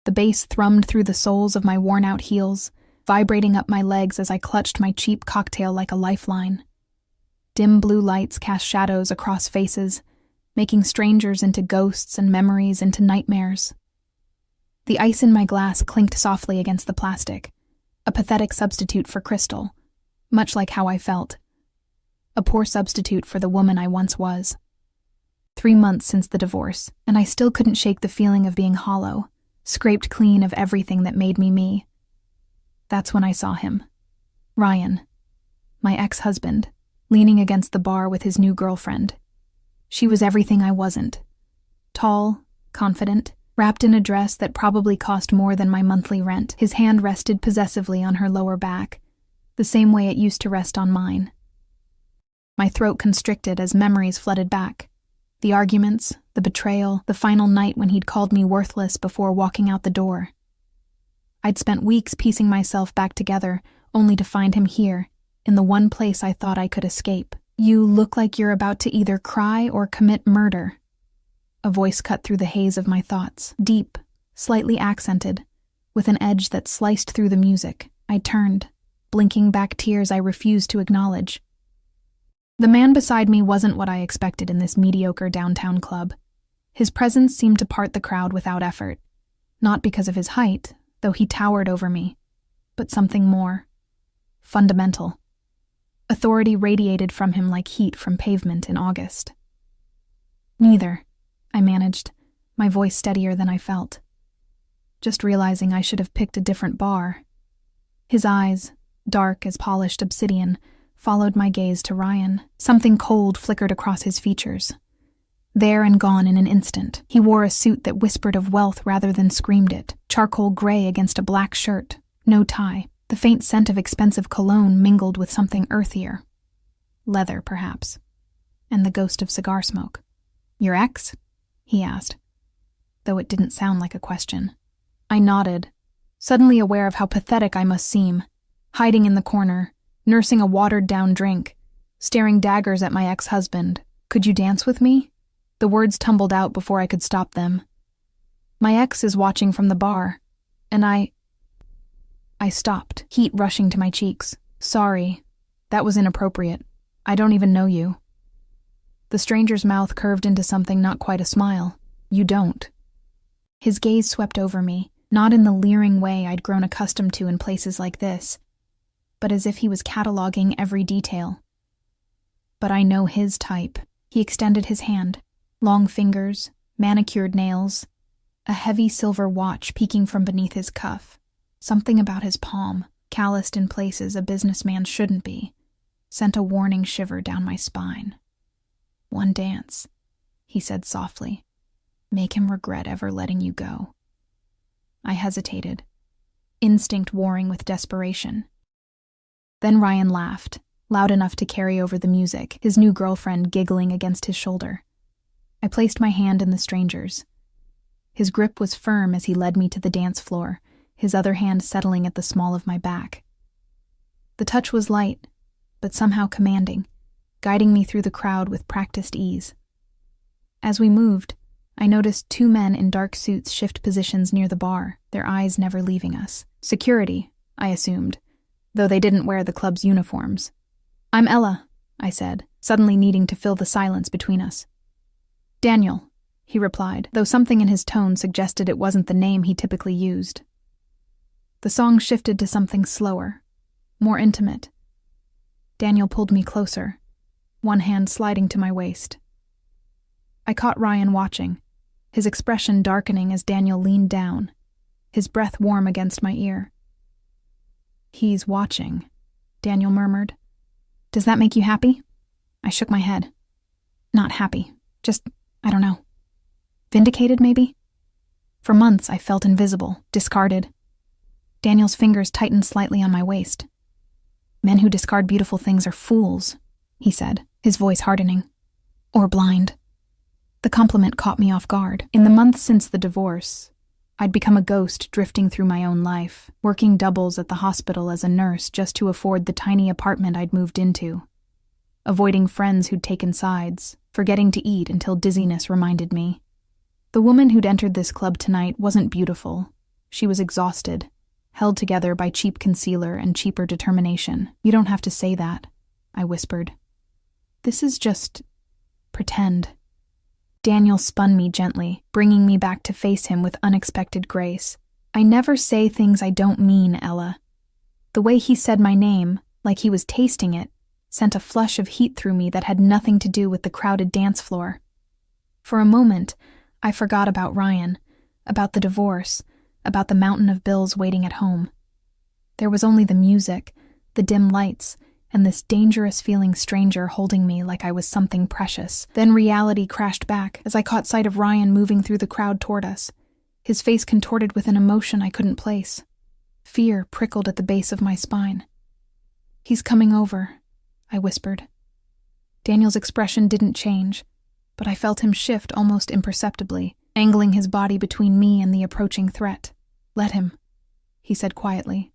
The bass thrummed through the soles of my worn-out heels, vibrating up my legs as I clutched my cheap cocktail like a lifeline. Dim blue lights cast shadows across faces, making strangers into ghosts and memories into nightmares. The ice in my glass clinked softly against the plastic, a pathetic substitute for crystal, much like how I felt. A poor substitute for the woman I once was. 3 months since the divorce, and I still couldn't shake the feeling of being hollow, scraped clean of everything that made me me. That's when I saw him. Ryan, my ex-husband, leaning against the bar with his new girlfriend. She was everything I wasn't. Tall, confident, wrapped in a dress that probably cost more than my monthly rent. His hand rested possessively on her lower back, the same way it used to rest on mine. My throat constricted as memories flooded back. The arguments, the betrayal, the final night when he'd called me worthless before walking out the door. I'd spent weeks piecing myself back together, only to find him here, in the one place I thought I could escape. "You look like you're about to either cry or commit murder." A voice cut through the haze of my thoughts, deep, slightly accented, with an edge that sliced through the music. I turned, blinking back tears I refused to acknowledge. The man beside me wasn't what I expected in this mediocre downtown club. His presence seemed to part the crowd without effort, not because of his height, though he towered over me, but something more. Fundamental. Authority radiated from him like heat from pavement in August. "Neither," I managed, my voice steadier than I felt. Just realizing I should have picked a different bar. His eyes, dark as polished obsidian, followed my gaze to Ryan. Something cold flickered across his features. There and gone in an instant. He wore a suit that whispered of wealth rather than screamed it, charcoal gray against a black shirt, no tie. The faint scent of expensive cologne mingled with something earthier. Leather, perhaps. And the ghost of cigar smoke. "Your ex?" he asked, though it didn't sound like a question. I nodded, suddenly aware of how pathetic I must seem, hiding in the corner, nursing a watered-down drink, staring daggers at my ex-husband. "Could you dance with me?" The words tumbled out before I could stop them. "My ex is watching from the bar, and I stopped, heat rushing to my cheeks. "Sorry, that was inappropriate. I don't even know you." The stranger's mouth curved into something not quite a smile. "You don't." His gaze swept over me, not in the leering way I'd grown accustomed to in places like this, but as if he was cataloging every detail. But I know his type. He extended his hand, long fingers, manicured nails, a heavy silver watch peeking from beneath his cuff. Something about his palm, calloused in places a businessman shouldn't be, sent a warning shiver down my spine. "One dance," he said softly. "Make him regret ever letting you go." I hesitated, instinct warring with desperation. Then Ryan laughed, loud enough to carry over the music, his new girlfriend giggling against his shoulder. I placed my hand in the stranger's. His grip was firm as he led me to the dance floor, his other hand settling at the small of my back. The touch was light, but somehow commanding, guiding me through the crowd with practiced ease. As we moved, I noticed 2 men in dark suits shift positions near the bar, their eyes never leaving us. Security, I assumed, though they didn't wear the club's uniforms. "I'm Ella," I said, suddenly needing to fill the silence between us. "Daniel," he replied, though something in his tone suggested it wasn't the name he typically used. The song shifted to something slower, more intimate. Daniel pulled me closer, one hand sliding to my waist. I caught Ryan watching, his expression darkening as Daniel leaned down, his breath warm against my ear. "He's watching," Daniel murmured. "Does that make you happy?" I shook my head. "Not happy, just, I don't know. Vindicated, maybe?" For months I felt invisible, discarded. Daniel's fingers tightened slightly on my waist. "Men who discard beautiful things are fools," he said, his voice hardening. "Or blind." The compliment caught me off guard. In the months since the divorce, I'd become a ghost drifting through my own life, working doubles at the hospital as a nurse just to afford the tiny apartment I'd moved into, avoiding friends who'd taken sides, forgetting to eat until dizziness reminded me. The woman who'd entered this club tonight wasn't beautiful, She was exhausted, held together by cheap concealer and cheaper determination. "You don't have to say that," I whispered. "This is just pretend." Daniel spun me gently, bringing me back to face him with unexpected grace. "I never say things I don't mean, Ella." The way he said my name, like he was tasting it, sent a flush of heat through me that had nothing to do with the crowded dance floor. For a moment, I forgot about Ryan, about the divorce, about the mountain of bills waiting at home. There was only the music, the dim lights, and this dangerous-feeling stranger holding me like I was something precious. Then reality crashed back as I caught sight of Ryan moving through the crowd toward us, his face contorted with an emotion I couldn't place. Fear prickled at the base of my spine. "He's coming over," I whispered. Daniel's expression didn't change, but I felt him shift almost imperceptibly, angling his body between me and the approaching threat. "Let him," he said quietly.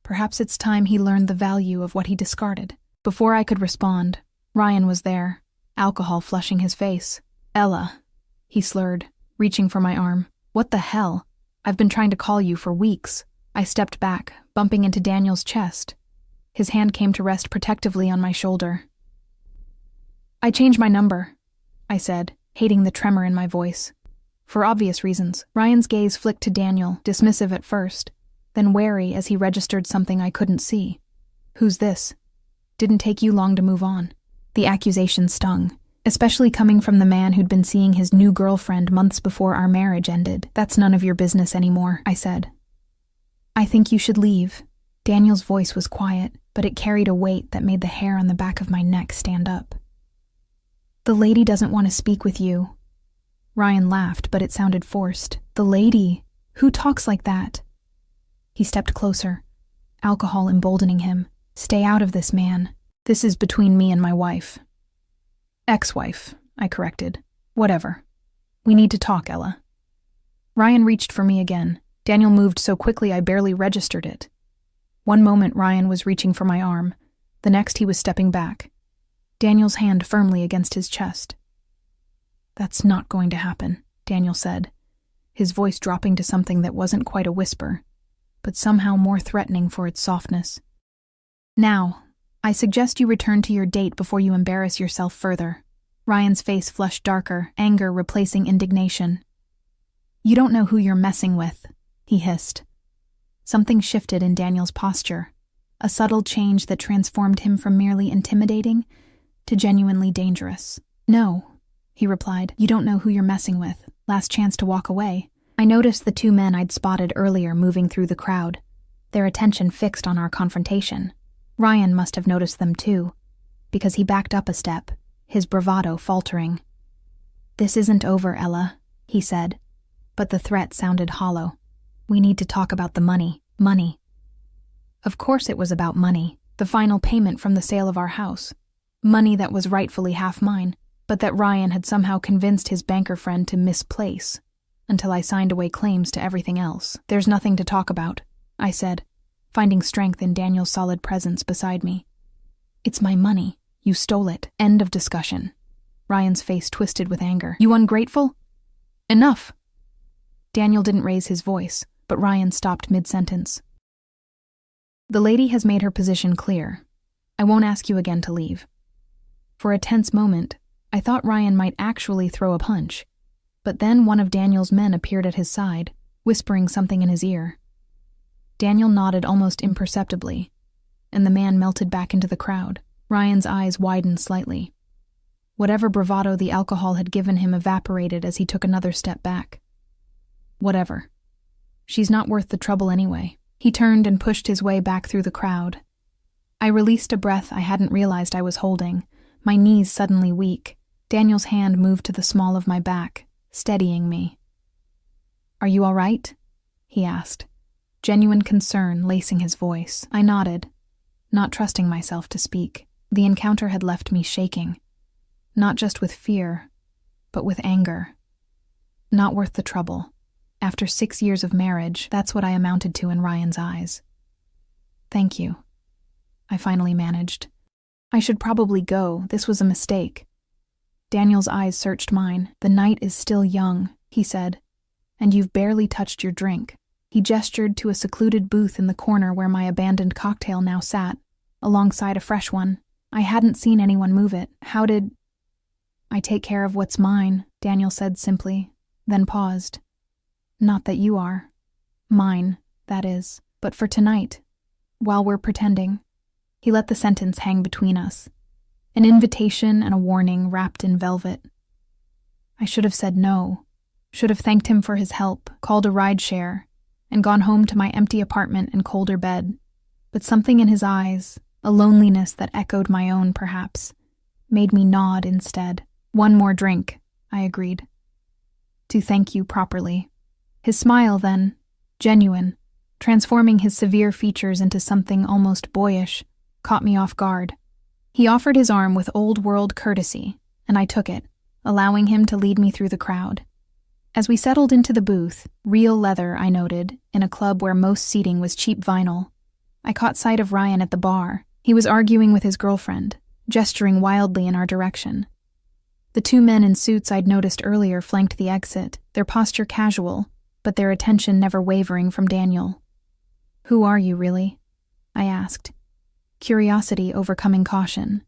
Perhaps it's time he learned the value of what he discarded. Before I could respond, Ryan was there, alcohol flushing his face. "Ella," he slurred, reaching for my arm. "What the hell? I've been trying to call you for weeks." I stepped back, bumping into Daniel's chest. His hand came to rest protectively on my shoulder. "I changed my number," I said, hating the tremor in my voice. For obvious reasons, Ryan's gaze flicked to Daniel, dismissive at first, then wary as he registered something I couldn't see. "Who's this? Didn't take you long to move on." The accusation stung, especially coming from the man who'd been seeing his new girlfriend months before our marriage ended. "That's none of your business anymore," I said. "I think you should leave." Daniel's voice was quiet, but it carried a weight that made the hair on the back of my neck stand up. "The lady doesn't want to speak with you." Ryan laughed, but it sounded forced. "The lady? Who talks like that?" He stepped closer, alcohol emboldening him. "Stay out of this, man. This is between me and my wife." "Ex-wife," I corrected. "Whatever. We need to talk, Ella." Ryan reached for me again. Daniel moved so quickly I barely registered it. One moment Ryan was reaching for my arm, the next he was stepping back, Daniel's hand firmly against his chest. "That's not going to happen," Daniel said, his voice dropping to something that wasn't quite a whisper, but somehow more threatening for its softness. "Now, I suggest you return to your date before you embarrass yourself further." Ryan's face flushed darker, anger replacing indignation. "You don't know who you're messing with," he hissed. Something shifted in Daniel's posture, a subtle change that transformed him from merely intimidating to genuinely dangerous. "No," he replied, "you don't know who you're messing with. Last chance to walk away." I noticed the two men I'd spotted earlier moving through the crowd, their attention fixed on our confrontation. Ryan must have noticed them too, because he backed up a step, his bravado faltering. "This isn't over, Ella," he said, but the threat sounded hollow. "We need to talk about the money. Money." Of course it was about money, the final payment from the sale of our house. Money that was rightfully half mine, but that Ryan had somehow convinced his banker friend to misplace, until I signed away claims to everything else. "There's nothing to talk about," I said, finding strength in Daniel's solid presence beside me. "It's my money. You stole it. End of discussion." Ryan's face twisted with anger. "You ungrateful? Enough!" Daniel didn't raise his voice, but Ryan stopped mid-sentence. "The lady has made her position clear. I won't ask you again to leave." For a tense moment, I thought Ryan might actually throw a punch, but then one of Daniel's men appeared at his side, whispering something in his ear. Daniel nodded almost imperceptibly, and the man melted back into the crowd. Ryan's eyes widened slightly. Whatever bravado the alcohol had given him evaporated as he took another step back. "Whatever. She's not worth the trouble anyway." He turned and pushed his way back through the crowd. I released a breath I hadn't realized I was holding, my knees suddenly weak. Daniel's hand moved to the small of my back, steadying me. "Are you all right?" he asked, genuine concern lacing his voice. I nodded, not trusting myself to speak. The encounter had left me shaking, not just with fear, but with anger. Not worth the trouble. After 6 years of marriage, that's what I amounted to in Ryan's eyes. "Thank you," I finally managed. "I should probably go. This was a mistake." Daniel's eyes searched mine. "The night is still young," he said, "and you've barely touched your drink." He gestured to a secluded booth in the corner where my abandoned cocktail now sat, alongside a fresh one. I hadn't seen anyone move it. How did... I take care of what's mine, Daniel said simply, then paused. Not that you are. Mine, that is. But for tonight, while we're pretending. He let the sentence hang between us. An invitation and a warning wrapped in velvet. I should have said no. Should have thanked him for his help, called a rideshare, and gone home to my empty apartment and colder bed. But something in his eyes, a loneliness that echoed my own perhaps, made me nod instead. One more drink, I agreed. To thank you properly. His smile then, genuine, transforming his severe features into something almost boyish, caught me off guard. He offered his arm with old-world courtesy, and I took it, allowing him to lead me through the crowd. As we settled into the booth, real leather, I noted, in a club where most seating was cheap vinyl, I caught sight of Ryan at the bar. He was arguing with his girlfriend, gesturing wildly in our direction. The two men in suits I'd noticed earlier flanked the exit, their posture casual, but their attention never wavering from Daniel. "Who are you, really?" I asked, curiosity overcoming caution.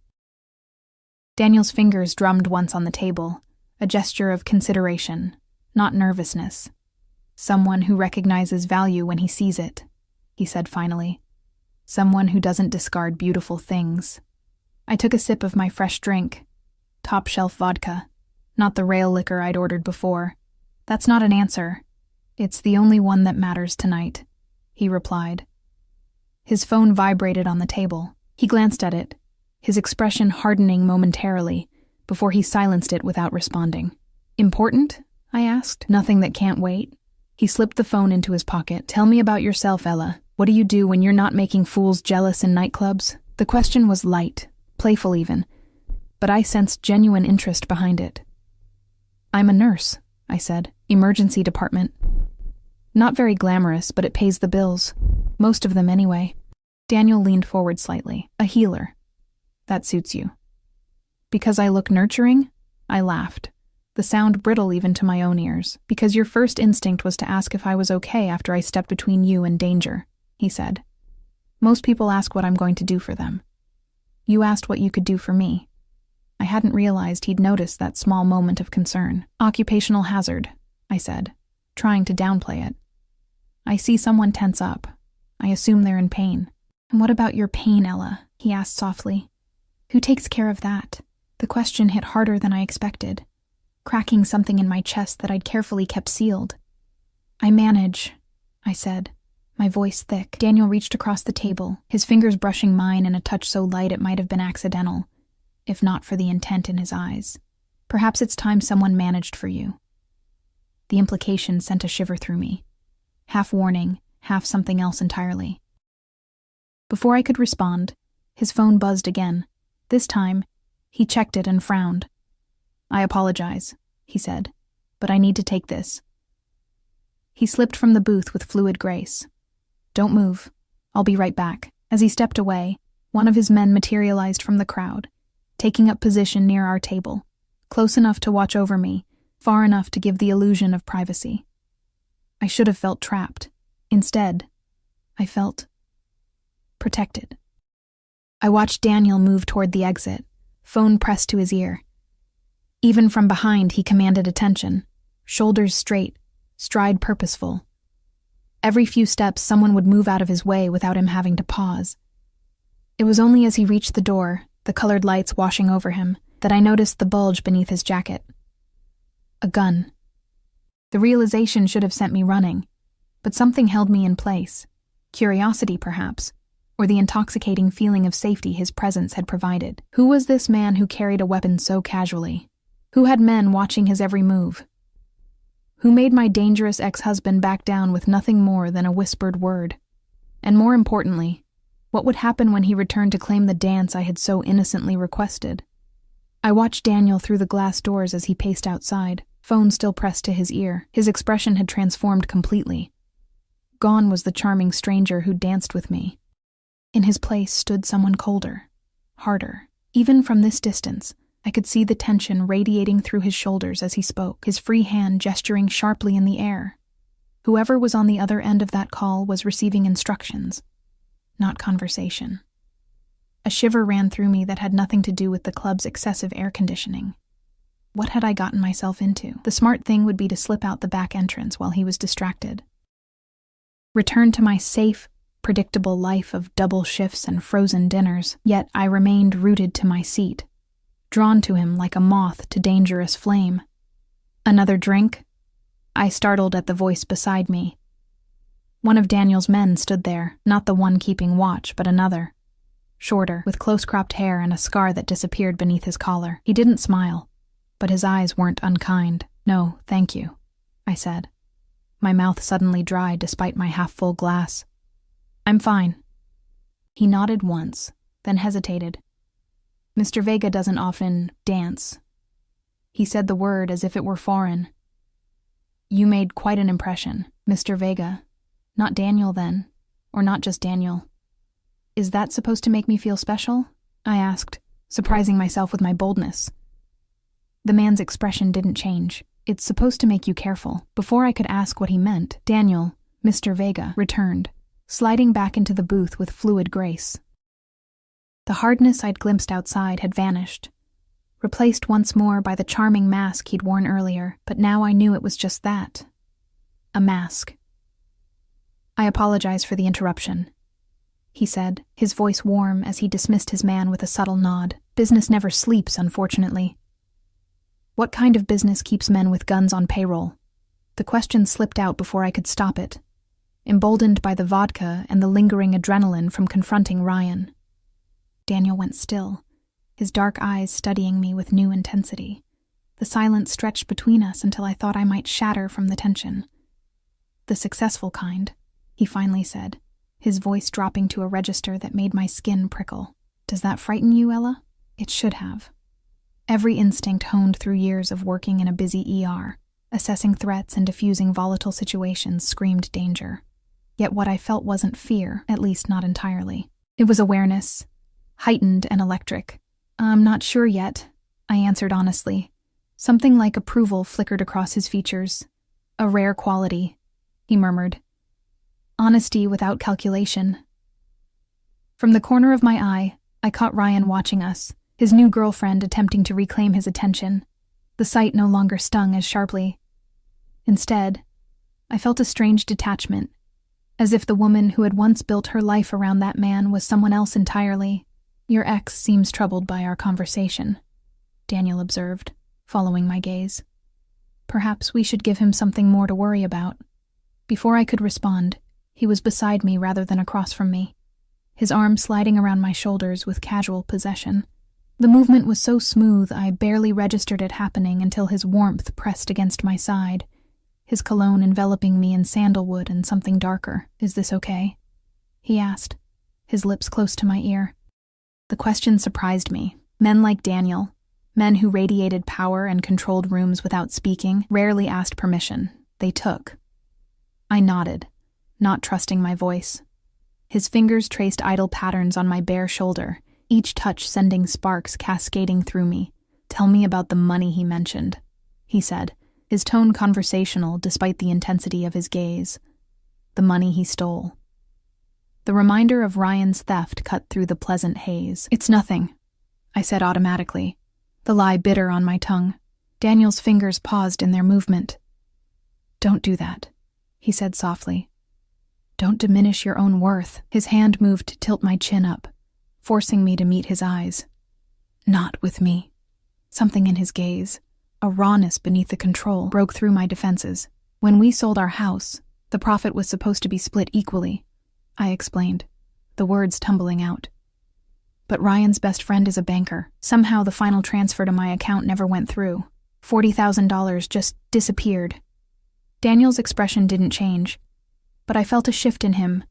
Daniel's fingers drummed once on the table, a gesture of consideration, not nervousness. "Someone who recognizes value when he sees it," he said finally. "Someone who doesn't discard beautiful things." I took a sip of my fresh drink, top-shelf vodka, not the rail liquor I'd ordered before. "That's not an answer. It's the only one that matters tonight," he replied. His phone vibrated on the table. He glanced at it, his expression hardening momentarily, before he silenced it without responding. "Important?" I asked. "Nothing that can't wait." He slipped the phone into his pocket. "Tell me about yourself, Ella. What do you do when you're not making fools jealous in nightclubs?" The question was light, playful even, but I sensed genuine interest behind it. "I'm a nurse," I said. "Emergency department." "Not very glamorous, but it pays the bills. Most of them anyway." Daniel leaned forward slightly. "A healer. That suits you." "Because I look nurturing?" I laughed, the sound brittle even to my own ears. "Because your first instinct was to ask if I was okay after I stepped between you and danger," he said. "Most people ask what I'm going to do for them. You asked what you could do for me." I hadn't realized he'd noticed that small moment of concern. "Occupational hazard," I said, trying to downplay it. "I see someone tense up. I assume they're in pain." "And what about your pain, Ella?" he asked softly. "Who takes care of that?" The question hit harder than I expected, cracking something in my chest that I'd carefully kept sealed. "I manage," I said, my voice thick. Daniel reached across the table, his fingers brushing mine in a touch so light it might have been accidental, if not for the intent in his eyes. "Perhaps it's time someone managed for you." The implication sent a shiver through me, half warning, half something else entirely. Before I could respond, his phone buzzed again. This time, he checked it and frowned. "I apologize," he said, "but I need to take this." He slipped from the booth with fluid grace. "Don't move. I'll be right back." As he stepped away, one of his men materialized from the crowd, taking up position near our table, close enough to watch over me, far enough to give the illusion of privacy. I should have felt trapped. Instead, I felt protected. I watched Daniel move toward the exit, phone pressed to his ear. Even from behind, he commanded attention, shoulders straight, stride purposeful. Every few steps, someone would move out of his way without him having to pause. It was only as he reached the door, the colored lights washing over him, that I noticed the bulge beneath his jacket. A gun. The realization should have sent me running, but something held me in place. Curiosity, perhaps, or the intoxicating feeling of safety his presence had provided. Who was this man who carried a weapon so casually? Who had men watching his every move? Who made my dangerous ex-husband back down with nothing more than a whispered word? And more importantly, what would happen when he returned to claim the dance I had so innocently requested? I watched Daniel through the glass doors as he paced outside, phone still pressed to his ear. His expression had transformed completely. Gone was the charming stranger who danced with me. In his place stood someone colder, harder. Even from this distance, I could see the tension radiating through his shoulders as he spoke, his free hand gesturing sharply in the air. Whoever was on the other end of that call was receiving instructions, not conversation. A shiver ran through me that had nothing to do with the club's excessive air conditioning. What had I gotten myself into? The smart thing would be to slip out the back entrance while he was distracted. Return to my safe, predictable life of double shifts and frozen dinners, yet I remained rooted to my seat, drawn to him like a moth to dangerous flame. Another drink? I startled at the voice beside me. One of Daniel's men stood there, not the one keeping watch, but another. Shorter, with close-cropped hair and a scar that disappeared beneath his collar. He didn't smile, but his eyes weren't unkind. "No, thank you," I said. My mouth suddenly dry despite my half-full glass. "I'm fine." He nodded once, then hesitated. "Mr. Vega doesn't often dance." He said the word as if it were foreign. "You made quite an impression, Mr. Vega. Not Daniel, then, or not just Daniel." "Is that supposed to make me feel special?" I asked, surprising myself with my boldness. The man's expression didn't change. "It's supposed to make you careful." Before I could ask what he meant, Daniel, Mr. Vega, returned, sliding back into the booth with fluid grace. The hardness I'd glimpsed outside had vanished, replaced once more by the charming mask he'd worn earlier, but now I knew it was just that. A mask. "I apologize for the interruption," he said, his voice warm as he dismissed his man with a subtle nod. "Business never sleeps, unfortunately." "What kind of business keeps men with guns on payroll?" The question slipped out before I could stop it, emboldened by the vodka and the lingering adrenaline from confronting Ryan. Daniel went still, his dark eyes studying me with new intensity. The silence stretched between us until I thought I might shatter from the tension. "The successful kind," he finally said, his voice dropping to a register that made my skin prickle. "Does that frighten you, Ella?" It should have. Every instinct honed through years of working in a busy ER, assessing threats and diffusing volatile situations, screamed danger. Yet what I felt wasn't fear, at least not entirely. It was awareness, heightened and electric. "I'm not sure yet," I answered honestly. Something like approval flickered across his features. "A rare quality," he murmured. "Honesty without calculation." From the corner of my eye, I caught Ryan watching us, his new girlfriend attempting to reclaim his attention. The sight no longer stung as sharply. Instead, I felt a strange detachment, as if the woman who had once built her life around that man was someone else entirely. "Your ex seems troubled by our conversation," Daniel observed, following my gaze. "Perhaps we should give him something more to worry about." Before I could respond, he was beside me rather than across from me, his arm sliding around my shoulders with casual possession. The movement was so smooth I barely registered it happening until his warmth pressed against my side, his cologne enveloping me in sandalwood and something darker. "Is this okay?" he asked, his lips close to my ear. The question surprised me. Men like Daniel, men who radiated power and controlled rooms without speaking, rarely asked permission. They took. I nodded, not trusting my voice. His fingers traced idle patterns on my bare shoulder, each touch sending sparks cascading through me. "Tell me about the money he mentioned," he said, his tone conversational despite the intensity of his gaze. "The money he stole." The reminder of Ryan's theft cut through the pleasant haze. "It's nothing," I said automatically, the lie bitter on my tongue. Daniel's fingers paused in their movement. "Don't do that," he said softly. "Don't diminish your own worth." His hand moved to tilt my chin up, forcing me to meet his eyes. "Not with me." Something in his gaze, a rawness beneath the control, broke through my defenses. "When we sold our house, the profit was supposed to be split equally," I explained, the words tumbling out. "But Ryan's best friend is a banker. Somehow the final transfer to my account never went through. $40,000 just disappeared." Daniel's expression didn't change, but I felt a shift in him,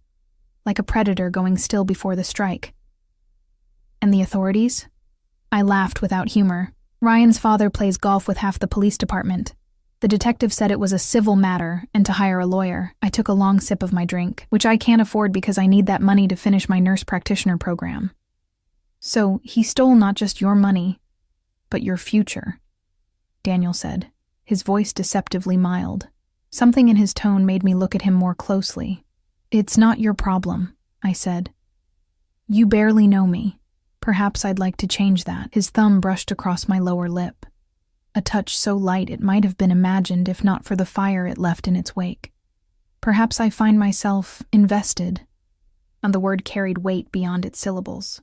like a predator going still before the strike. "And the authorities?" I laughed without humor. "Ryan's father plays golf with half the police department. The detective said it was a civil matter and to hire a lawyer." I took a long sip of my drink, which I can't afford because I need that money to finish my nurse practitioner program. "So he stole not just your money, but your future," Daniel said, his voice deceptively mild. Something in his tone made me look at him more closely. "It's not your problem," I said. "You barely know me. Perhaps I'd like to change that." His thumb brushed across my lower lip, a touch so light it might have been imagined if not for the fire it left in its wake. "Perhaps I find myself invested," and the word carried weight beyond its syllables.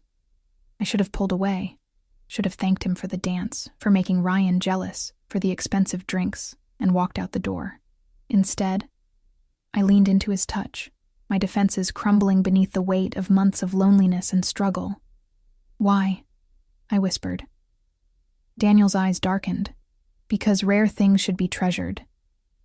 I should have pulled away, should have thanked him for the dance, for making Ryan jealous, for the expensive drinks, and walked out the door. Instead, I leaned into his touch, my defenses crumbling beneath the weight of months of loneliness and struggle. "Why?" I whispered. Daniel's eyes darkened. "Because rare things should be treasured,"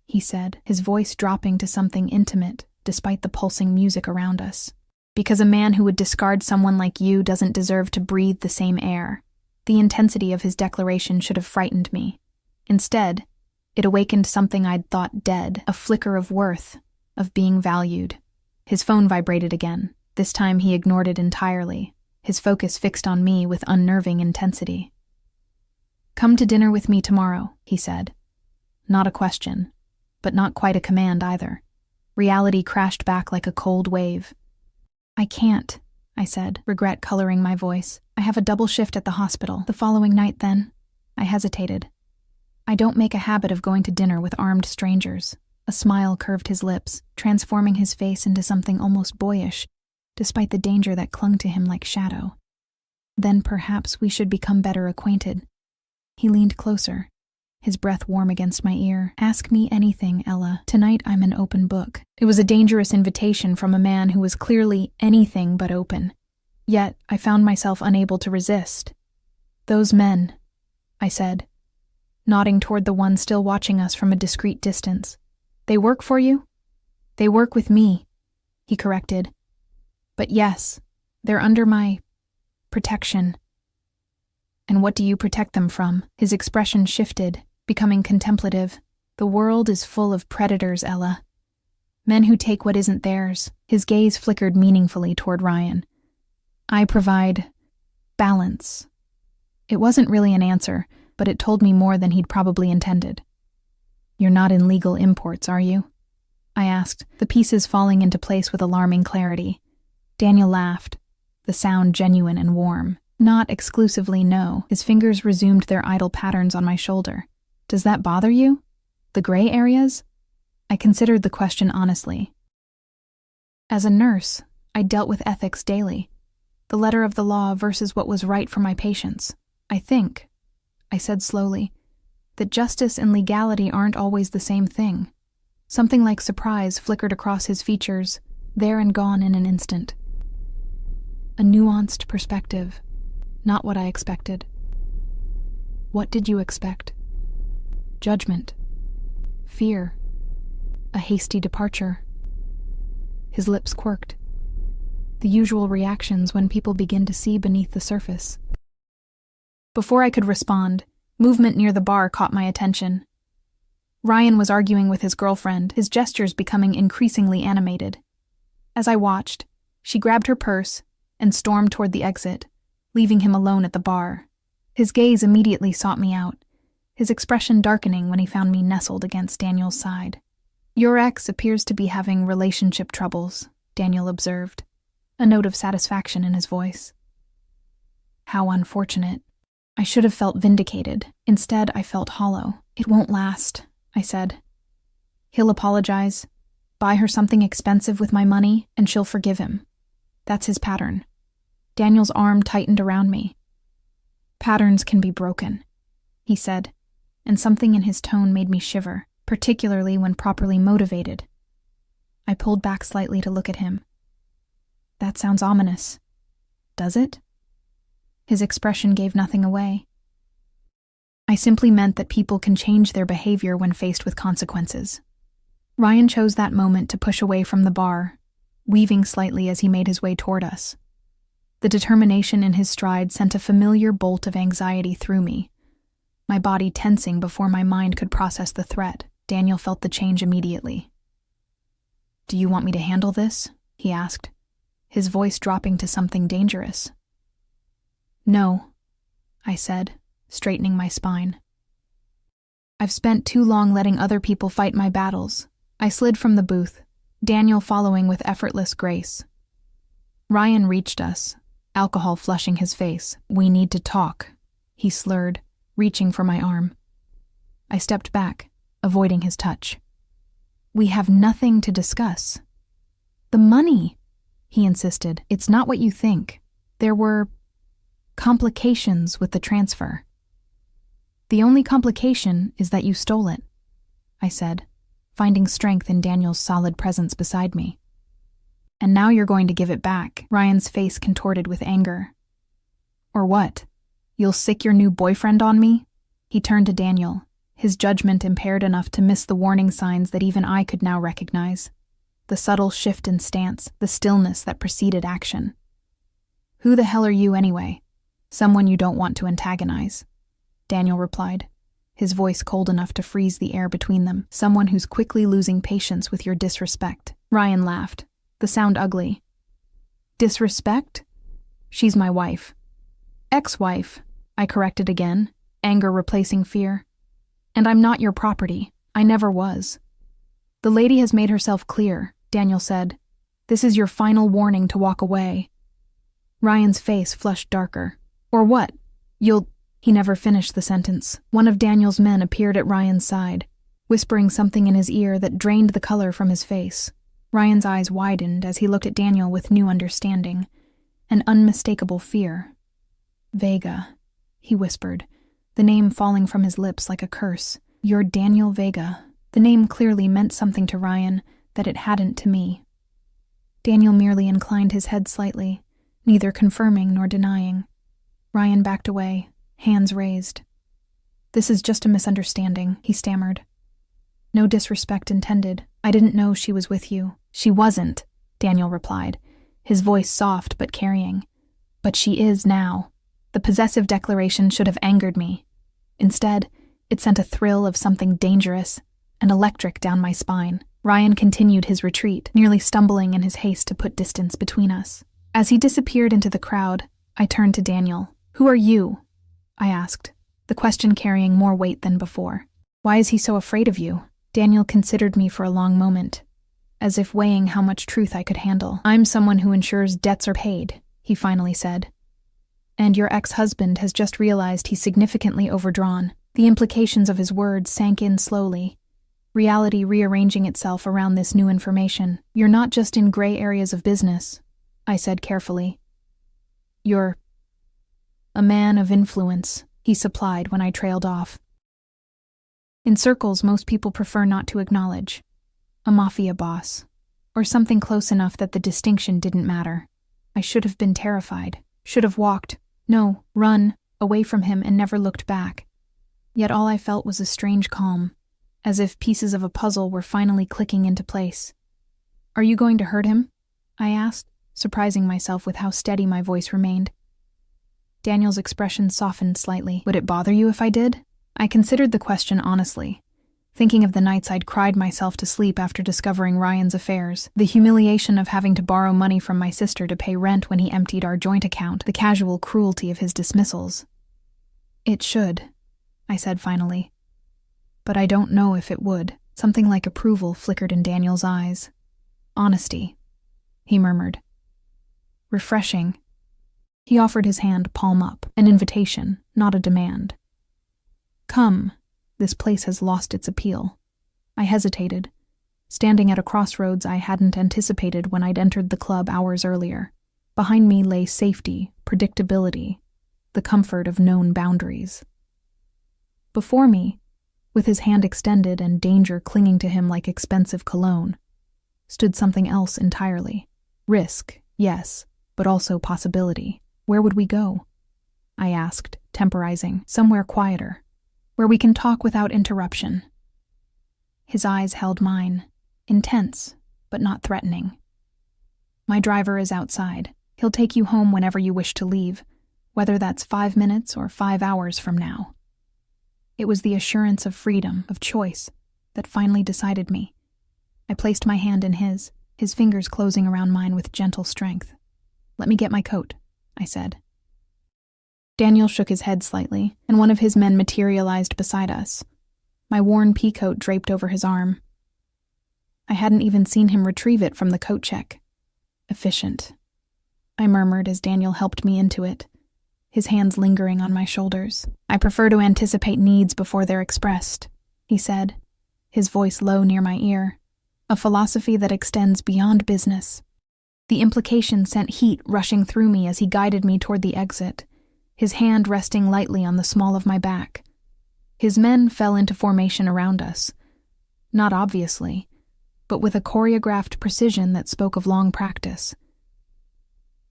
he said, his voice dropping to something intimate despite the pulsing music around us. "Because a man who would discard someone like you doesn't deserve to breathe the same air." The intensity of his declaration should have frightened me. Instead, it awakened something I'd thought dead, a flicker of worth, of being valued. His phone vibrated again. This time he ignored it entirely, his focus fixed on me with unnerving intensity. "Come to dinner with me tomorrow," he said. Not a question, but not quite a command either. Reality crashed back like a cold wave. "I can't," I said, regret coloring my voice. "I have a double shift at the hospital the following night then." I hesitated. "I don't make a habit of going to dinner with armed strangers." A smile curved his lips, transforming his face into something almost boyish, despite the danger that clung to him like shadow. "Then perhaps we should become better acquainted." He leaned closer, his breath warm against my ear. "Ask me anything, Ella. Tonight I'm an open book." It was a dangerous invitation from a man who was clearly anything but open. Yet I found myself unable to resist. "Those men," I said, nodding toward the one still watching us from a discreet distance. "They work for you?" "They work with me," he corrected. "But yes, they're under my protection." "And what do you protect them from?" His expression shifted, becoming contemplative. "The world is full of predators, Ella. Men who take what isn't theirs." His gaze flickered meaningfully toward Ryan. "I provide balance." It wasn't really an answer, but it told me more than he'd probably intended. "You're not in legal imports, are you?" I asked, the pieces falling into place with alarming clarity. Daniel laughed, the sound genuine and warm. "Not exclusively, no." His fingers resumed their idle patterns on my shoulder. "Does that bother you? The gray areas?" I considered the question honestly. As a nurse, I dealt with ethics daily. The letter of the law versus what was right for my patients. "I think," I said slowly, "that justice and legality aren't always the same thing." Something like surprise flickered across his features, there and gone in an instant. A nuanced perspective, not what I expected. "What did you expect?" "Judgment. Fear. A hasty departure." His lips quirked. The usual reactions when people begin to see beneath the surface. Before I could respond, movement near the bar caught my attention. Ryan was arguing with his girlfriend, his gestures becoming increasingly animated. As I watched, she grabbed her purse and stormed toward the exit, leaving him alone at the bar. His gaze immediately sought me out, his expression darkening when he found me nestled against Daniel's side. "Your ex appears to be having relationship troubles," Daniel observed, a note of satisfaction in his voice. How unfortunate. I should have felt vindicated. Instead, I felt hollow. "It won't last," I said. "He'll apologize, buy her something expensive with my money, and she'll forgive him. That's his pattern." Daniel's arm tightened around me. "Patterns can be broken," he said, and something in his tone made me shiver, particularly when properly motivated. I pulled back slightly to look at him. "That sounds ominous. Does it?" His expression gave nothing away. "I simply meant that people can change their behavior when faced with consequences." Ryan chose that moment to push away from the bar, weaving slightly as he made his way toward us. The determination in his stride sent a familiar bolt of anxiety through me, my body tensing before my mind could process the threat. Daniel felt the change immediately. "Do you want me to handle this?" he asked, his voice dropping to something dangerous. "No," I said, straightening my spine. "I've spent too long letting other people fight my battles, I slid from the booth, Daniel following with effortless grace. Ryan reached us, alcohol flushing his face. "We need to talk," he slurred, reaching for my arm. I stepped back, avoiding his touch. "We have nothing to discuss." "The money," he insisted. "It's not what you think. There were complications with the transfer." "The only complication is that you stole it," I said, finding strength in Daniel's solid presence beside me. "And now you're going to give it back," Ryan's face contorted with anger. "Or what? You'll sick your new boyfriend on me?" He turned to Daniel, his judgment impaired enough to miss the warning signs that even I could now recognize. The subtle shift in stance, the stillness that preceded action. "Who the hell are you anyway? Someone you don't want to antagonize," Daniel replied, his voice cold enough to freeze the air between them. "Someone who's quickly losing patience with your disrespect." Ryan laughed, the sound ugly. "Disrespect? She's my wife." "Ex-wife," I corrected again, anger replacing fear. "And I'm not your property. I never was." "The lady has made herself clear," Daniel said. "This is your final warning to walk away." Ryan's face flushed darker. "Or what? You'll—" He never finished the sentence. One of Daniel's men appeared at Ryan's side, whispering something in his ear that drained the color from his face. Ryan's eyes widened as he looked at Daniel with new understanding, an unmistakable fear. "Vega," he whispered, the name falling from his lips like a curse. "You're Daniel Vega." The name clearly meant something to Ryan that it hadn't to me. Daniel merely inclined his head slightly, neither confirming nor denying. Ryan backed away, hands raised. "This is just a misunderstanding," he stammered. "No disrespect intended. I didn't know she was with you." "She wasn't," Daniel replied, his voice soft but carrying. "But she is now." The possessive declaration should have angered me. Instead, it sent a thrill of something dangerous and electric down my spine. Ryan continued his retreat, nearly stumbling in his haste to put distance between us. As he disappeared into the crowd, I turned to Daniel. "Who are you?" I asked, the question carrying more weight than before. "Why is he so afraid of you?" Daniel considered me for a long moment, as if weighing how much truth I could handle. "I'm someone who ensures debts are paid," he finally said. "And your ex-husband has just realized he's significantly overdrawn." The implications of his words sank in slowly, reality rearranging itself around this new information. "You're not just in gray areas of business," I said carefully. "You're a man of influence," he supplied when I trailed off. "In circles most people prefer not to acknowledge. A mafia boss, or something close enough that the distinction didn't matter. I should have been terrified, should have walked, no, run, away from him and never looked back. Yet all I felt was a strange calm, as if pieces of a puzzle were finally clicking into place. "Are you going to hurt him?" I asked, surprising myself with how steady my voice remained. Daniel's expression softened slightly. "Would it bother you if I did?" I considered the question honestly, thinking of the nights I'd cried myself to sleep after discovering Ryan's affairs, the humiliation of having to borrow money from my sister to pay rent when he emptied our joint account, the casual cruelty of his dismissals. "It should," I said finally. "But I don't know if it would." Something like approval flickered in Daniel's eyes. "Honesty," he murmured. "Refreshing." He offered his hand palm up, an invitation, not a demand. "Come, this place has lost its appeal." I hesitated, standing at a crossroads I hadn't anticipated when I'd entered the club hours earlier. Behind me lay safety, predictability, the comfort of known boundaries. Before me, with his hand extended and danger clinging to him like expensive cologne, stood something else entirely. Risk, yes, but also possibility. Where would we go? I asked, temporizing. "Somewhere quieter, where we can talk without interruption." His eyes held mine, intense, but not threatening. "My driver is outside. He'll take you home whenever you wish to leave, whether that's 5 minutes or 5 hours from now." It was the assurance of freedom, of choice, that finally decided me. I placed my hand in his fingers closing around mine with gentle strength. "Let me get my coat," I said. Daniel shook his head slightly, and one of his men materialized beside us, my worn peacoat draped over his arm. I hadn't even seen him retrieve it from the coat check. Efficient, I murmured as Daniel helped me into it, his hands lingering on my shoulders. I prefer to anticipate needs before they're expressed, he said, his voice low near my ear, a philosophy that extends beyond business. The implication sent heat rushing through me as he guided me toward the exit, his hand resting lightly on the small of my back. His men fell into formation around us, not obviously, but with a choreographed precision that spoke of long practice.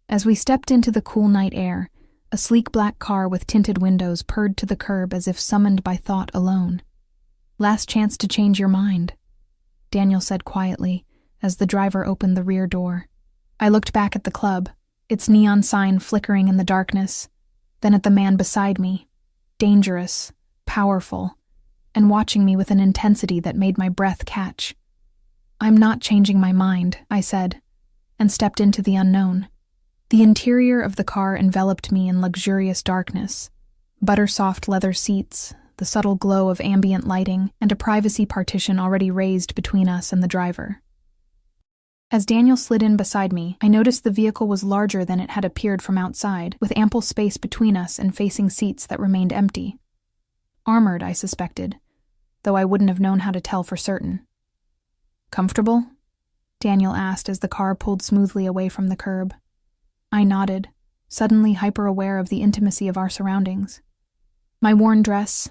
As we stepped into the cool night air, a sleek black car with tinted windows purred to the curb as if summoned by thought alone. "Last chance to change your mind," Daniel said quietly as the driver opened the rear door. I looked back at the club, its neon sign flickering in the darkness, then at the man beside me, dangerous, powerful, and watching me with an intensity that made my breath catch. "I'm not changing my mind," I said, and stepped into the unknown. The interior of the car enveloped me in luxurious darkness, butter-soft leather seats, the subtle glow of ambient lighting, and a privacy partition already raised between us and the driver. As Daniel slid in beside me, I noticed the vehicle was larger than it had appeared from outside, with ample space between us and facing seats that remained empty. Armored, I suspected, though I wouldn't have known how to tell for certain. "Comfortable?" Daniel asked as the car pulled smoothly away from the curb. I nodded, suddenly hyper-aware of the intimacy of our surroundings. My worn dress,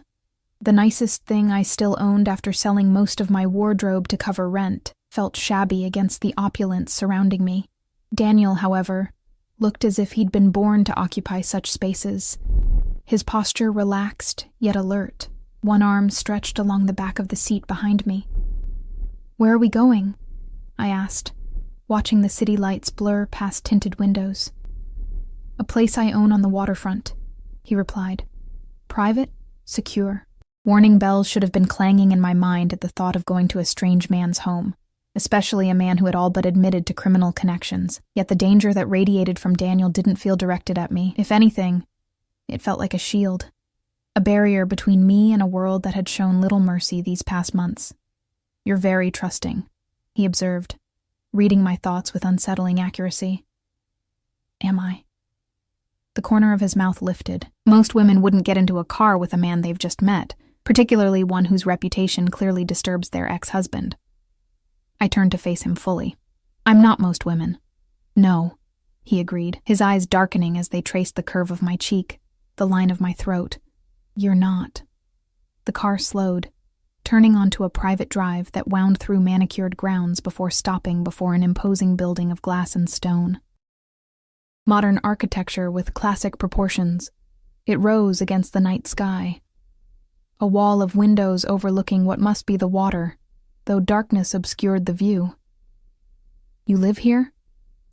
the nicest thing I still owned after selling most of my wardrobe to cover rent, felt shabby against the opulence surrounding me. Daniel, however, looked as if he'd been born to occupy such spaces, his posture relaxed yet alert, one arm stretched along the back of the seat behind me. "Where are we going?" I asked, watching the city lights blur past tinted windows. "A place I own on the waterfront," he replied. "Private, secure." Warning bells should have been clanging in my mind at the thought of going to a strange man's home, especially a man who had all but admitted to criminal connections. Yet the danger that radiated from Daniel didn't feel directed at me. If anything, it felt like a shield, a barrier between me and a world that had shown little mercy these past months. "You're very trusting," he observed, reading my thoughts with unsettling accuracy. "Am I?" The corner of his mouth lifted. Most women wouldn't get into a car with a man they've just met, particularly one whose reputation clearly disturbs their ex-husband. I turned to face him fully. "I'm not most women." "No," he agreed, his eyes darkening as they traced the curve of my cheek, the line of my throat. "You're not." The car slowed, turning onto a private drive that wound through manicured grounds before stopping before an imposing building of glass and stone. Modern architecture with classic proportions, it rose against the night sky. A wall of windows overlooking what must be the water, though darkness obscured the view. "You live here?"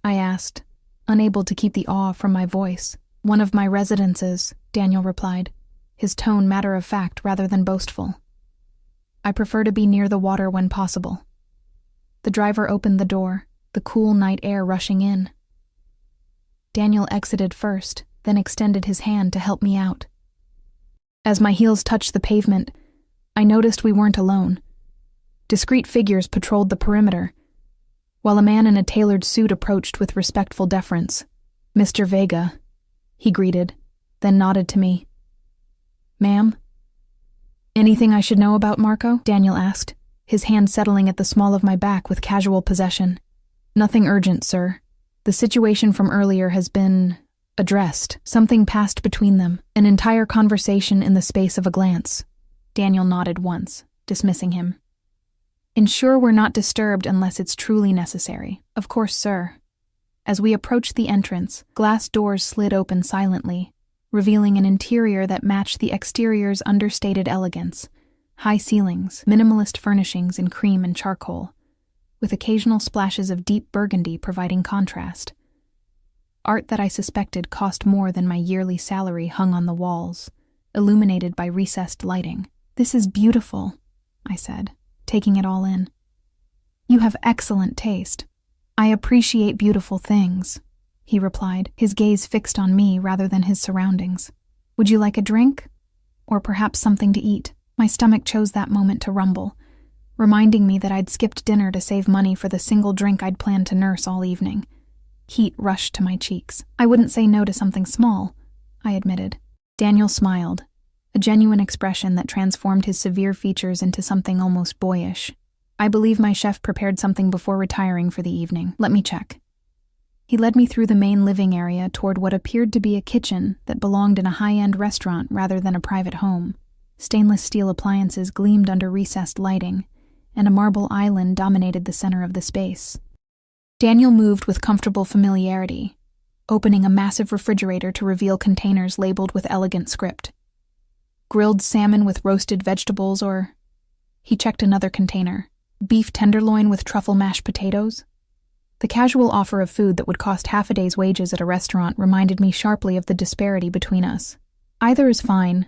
I asked, unable to keep the awe from my voice. "One of my residences," Daniel replied, his tone matter-of-fact rather than boastful. "I prefer to be near the water when possible." The driver opened the door, the cool night air rushing in. Daniel exited first, then extended his hand to help me out. As my heels touched the pavement, I noticed we weren't alone. Discreet figures patrolled the perimeter, while a man in a tailored suit approached with respectful deference. "Mr. Vega," he greeted, then nodded to me. "Ma'am?" "Anything I should know about Marco?" Daniel asked, his hand settling at the small of my back with casual possession. "Nothing urgent, sir. The situation from earlier has been addressed. Something passed between them, an entire conversation in the space of a glance." Daniel nodded once, dismissing him. "Ensure we're not disturbed unless it's truly necessary." "Of course, sir." As we approached the entrance, glass doors slid open silently, revealing an interior that matched the exterior's understated elegance. High ceilings, minimalist furnishings in cream and charcoal, with occasional splashes of deep burgundy providing contrast. Art that I suspected cost more than my yearly salary hung on the walls, illuminated by recessed lighting. "This is beautiful," I said, taking it all in. "You have excellent taste." "I appreciate beautiful things," he replied, his gaze fixed on me rather than his surroundings. "Would you like a drink? Or perhaps something to eat?" My stomach chose that moment to rumble, reminding me that I'd skipped dinner to save money for the single drink I'd planned to nurse all evening. Heat rushed to my cheeks. I wouldn't say no to something small, I admitted. Daniel smiled, a genuine expression that transformed his severe features into something almost boyish. I believe my chef prepared something before retiring for the evening. Let me check. He led me through the main living area toward what appeared to be a kitchen that belonged in a high-end restaurant rather than a private home. Stainless steel appliances gleamed under recessed lighting, and a marble island dominated the center of the space. Daniel moved with comfortable familiarity, opening a massive refrigerator to reveal containers labeled with elegant script. Grilled salmon with roasted vegetables, or... He checked another container. Beef tenderloin with truffle mashed potatoes? The casual offer of food that would cost half a day's wages at a restaurant reminded me sharply of the disparity between us. Either is fine,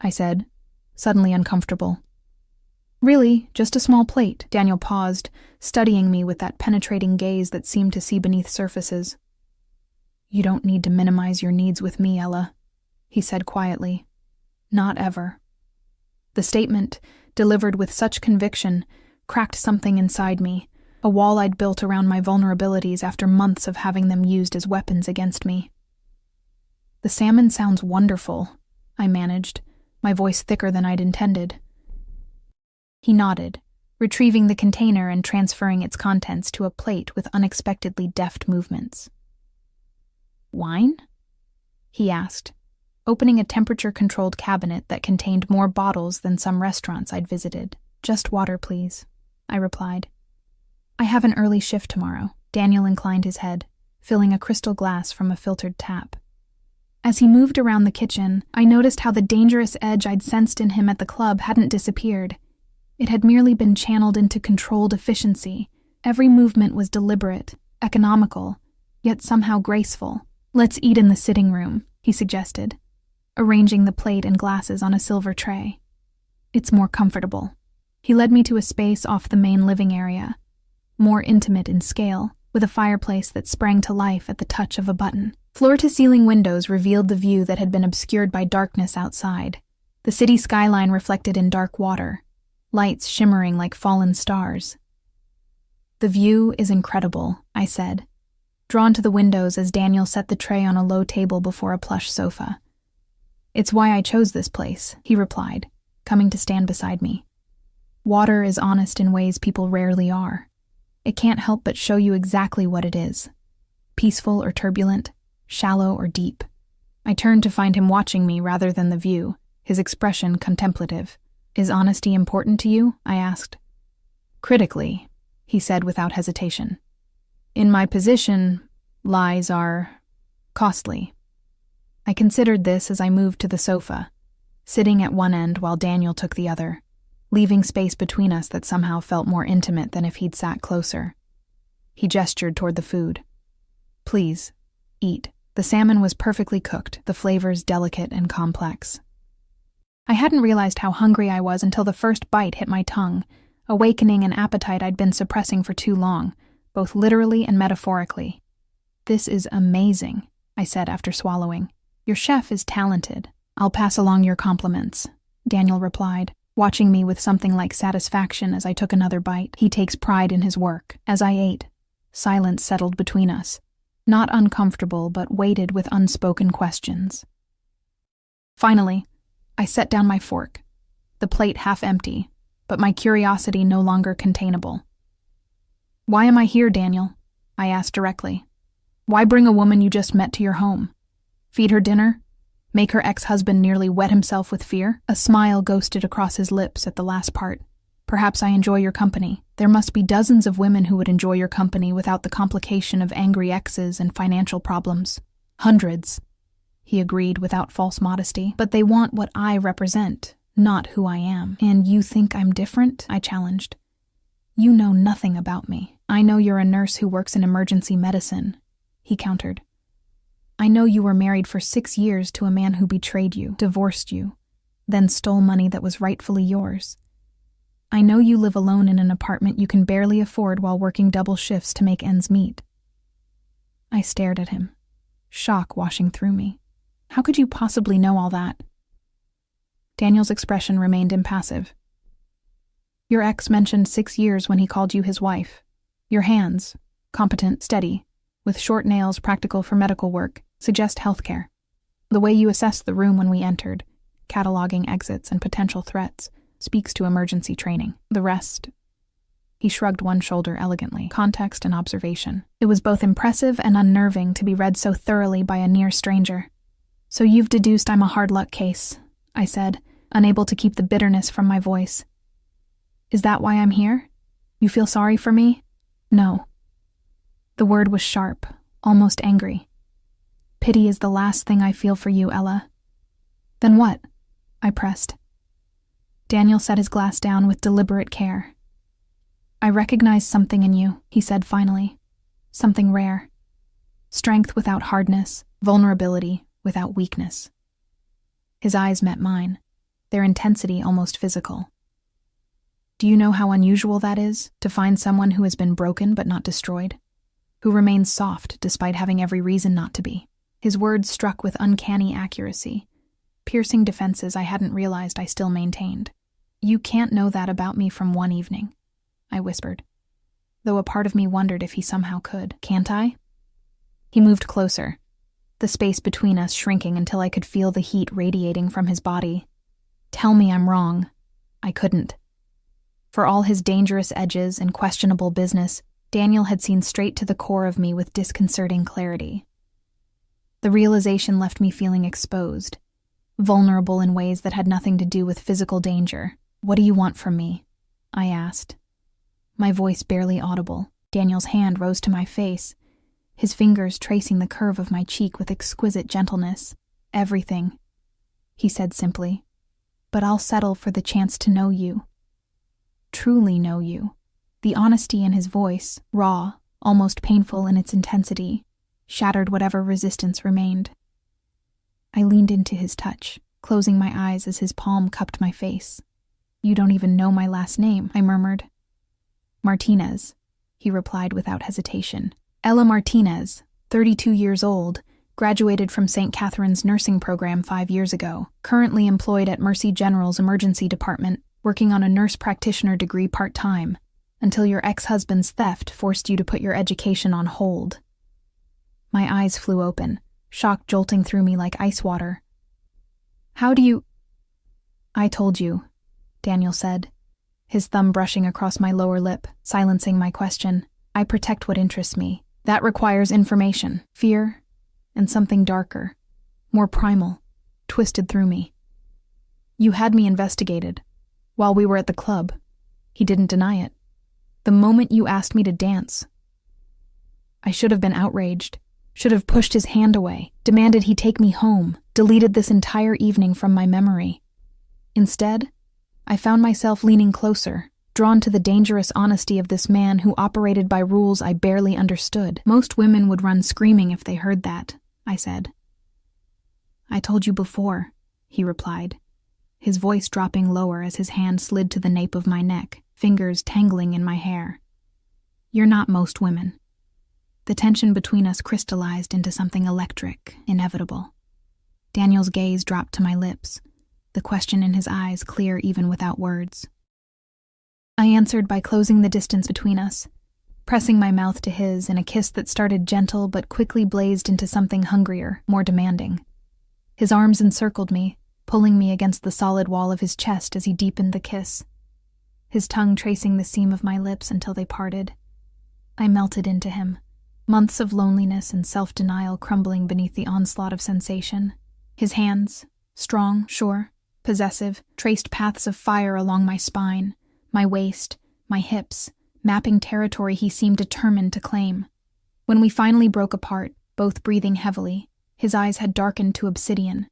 I said, suddenly uncomfortable. Really, just a small plate. Daniel paused, studying me with that penetrating gaze that seemed to see beneath surfaces. You don't need to minimize your needs with me, Ella, he said quietly. Not ever. The statement, delivered with such conviction, cracked something inside me, a wall I'd built around my vulnerabilities after months of having them used as weapons against me. The salmon sounds wonderful, I managed, my voice thicker than I'd intended. He nodded, retrieving the container and transferring its contents to a plate with unexpectedly deft movements. Wine? He asked, opening a temperature-controlled cabinet that contained more bottles than some restaurants I'd visited. Just water, please, I replied. I have an early shift tomorrow. Daniel inclined his head, filling a crystal glass from a filtered tap. As he moved around the kitchen, I noticed how the dangerous edge I'd sensed in him at the club hadn't disappeared. It had merely been channeled into controlled efficiency. Every movement was deliberate, economical, yet somehow graceful. Let's eat in the sitting room, he suggested, arranging the plate and glasses on a silver tray. It's more comfortable. He led me to a space off the main living area, more intimate in scale, with a fireplace that sprang to life at the touch of a button. Floor-to-ceiling windows revealed the view that had been obscured by darkness outside, the city skyline reflected in dark water, lights shimmering like fallen stars. The view is incredible, I said, drawn to the windows as Daniel set the tray on a low table before a plush sofa. It's why I chose this place, he replied, coming to stand beside me. Water is honest in ways people rarely are. It can't help but show you exactly what it is. Peaceful or turbulent, shallow or deep. I turned to find him watching me rather than the view, his expression contemplative. Is honesty important to you? I asked. Critically, he said without hesitation. In my position, lies are costly. I considered this as I moved to the sofa, sitting at one end while Daniel took the other, leaving space between us that somehow felt more intimate than if he'd sat closer. He gestured toward the food. Please, eat. The salmon was perfectly cooked, the flavors delicate and complex. I hadn't realized how hungry I was until the first bite hit my tongue, awakening an appetite I'd been suppressing for too long, both literally and metaphorically. This is amazing, I said after swallowing. Your chef is talented. I'll pass along your compliments, Daniel replied, watching me with something like satisfaction as I took another bite. He takes pride in his work. As I ate, silence settled between us, not uncomfortable but weighted with unspoken questions. Finally, I set down my fork, the plate half empty, but my curiosity no longer containable. Why am I here, Daniel? I asked directly. Why bring a woman you just met to your home? Feed her dinner? Make her ex-husband nearly wet himself with fear? A smile ghosted across his lips at the last part. Perhaps I enjoy your company. There must be dozens of women who would enjoy your company without the complication of angry exes and financial problems. Hundreds, he agreed without false modesty. But they want what I represent, not who I am. And you think I'm different? I challenged. You know nothing about me. I know you're a nurse who works in emergency medicine, he countered. I know you were married for 6 years to a man who betrayed you, divorced you, then stole money that was rightfully yours. I know you live alone in an apartment you can barely afford while working double shifts to make ends meet. I stared at him, shock washing through me. How could you possibly know all that? Daniel's expression remained impassive. Your ex mentioned 6 years when he called you his wife. Your hands, competent, steady, with short nails practical for medical work, suggest healthcare. The way you assessed the room when we entered, cataloging exits and potential threats, speaks to emergency training. The rest... He shrugged one shoulder elegantly. Context and observation. It was both impressive and unnerving to be read so thoroughly by a near stranger. So you've deduced I'm a hard luck case, I said, unable to keep the bitterness from my voice. Is that why I'm here? You feel sorry for me? No. The word was sharp, almost angry. Pity is the last thing I feel for you, Ella. Then what? I pressed. Daniel set his glass down with deliberate care. I recognize something in you, he said finally. Something rare. Strength without hardness, vulnerability without weakness. His eyes met mine, their intensity almost physical. Do you know how unusual that is, to find someone who has been broken but not destroyed? Who remains soft despite having every reason not to be? His words struck with uncanny accuracy, piercing defenses I hadn't realized I still maintained. You can't know that about me from one evening, I whispered, though a part of me wondered if he somehow could. Can't I? He moved closer, the space between us shrinking until I could feel the heat radiating from his body. Tell me I'm wrong. I couldn't. For all his dangerous edges and questionable business, Daniel had seen straight to the core of me with disconcerting clarity. The realization left me feeling exposed, vulnerable in ways that had nothing to do with physical danger. What do you want from me? I asked. My voice barely audible. Daniel's hand rose to my face, his fingers tracing the curve of my cheek with exquisite gentleness. Everything, he said simply. But I'll settle for the chance to know you. Truly know you. The honesty in his voice, raw, almost painful in its intensity, shattered whatever resistance remained. I leaned into his touch, closing my eyes as his palm cupped my face. You don't even know my last name, I murmured. Martinez, he replied without hesitation. Ella Martinez, 32 years old, graduated from St. Catherine's nursing program 5 years ago, currently employed at Mercy General's emergency department, working on a nurse practitioner degree part-time, until your ex-husband's theft forced you to put your education on hold. My eyes flew open, shock jolting through me like ice water. How do you... I told you, Daniel said, his thumb brushing across my lower lip, silencing my question. I protect what interests me. That requires information, fear, and something darker, more primal, twisted through me. You had me investigated, while we were at the club. He didn't deny it. The moment you asked me to dance. I should have been outraged, should have pushed his hand away, demanded he take me home, deleted this entire evening from my memory. Instead, I found myself leaning closer, drawn to the dangerous honesty of this man who operated by rules I barely understood. Most women would run screaming if they heard that, I said. I told you before, he replied, his voice dropping lower as his hand slid to the nape of my neck, fingers tangling in my hair. You're not most women. The tension between us crystallized into something electric, inevitable. Daniel's gaze dropped to my lips, the question in his eyes clear even without words. I answered by closing the distance between us, pressing my mouth to his in a kiss that started gentle but quickly blazed into something hungrier, more demanding. His arms encircled me, pulling me against the solid wall of his chest as he deepened the kiss, his tongue tracing the seam of my lips until they parted. I melted into him, months of loneliness and self-denial crumbling beneath the onslaught of sensation. His hands, strong, sure, possessive, traced paths of fire along my spine, my waist, my hips, mapping territory he seemed determined to claim. When we finally broke apart, both breathing heavily, his eyes had darkened to obsidian,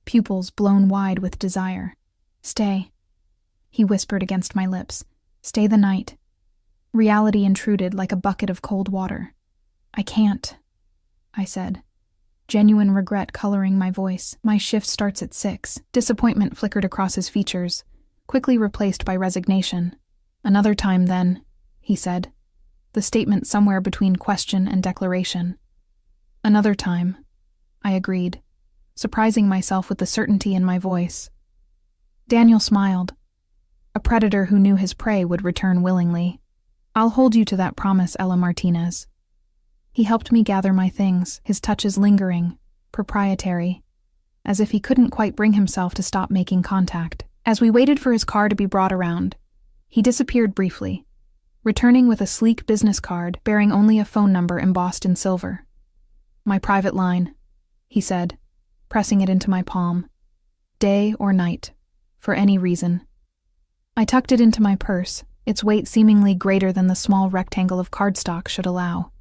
pupils blown wide with desire. Stay, he whispered against my lips. Stay the night. Reality intruded like a bucket of cold water. I can't, I said, genuine regret coloring my voice. My shift starts at 6. Disappointment flickered across his features, quickly replaced by resignation. Another time, then, he said, the statement somewhere between question and declaration. Another time, I agreed, surprising myself with the certainty in my voice. Daniel smiled. A predator who knew his prey would return willingly. I'll hold you to that promise, Ella Martinez. He helped me gather my things, his touches lingering, proprietary, as if he couldn't quite bring himself to stop making contact. As we waited for his car to be brought around, he disappeared briefly, returning with a sleek business card bearing only a phone number embossed in silver. My private line, he said, pressing it into my palm. Day or night, for any reason. I tucked it into my purse, its weight seemingly greater than the small rectangle of cardstock should allow.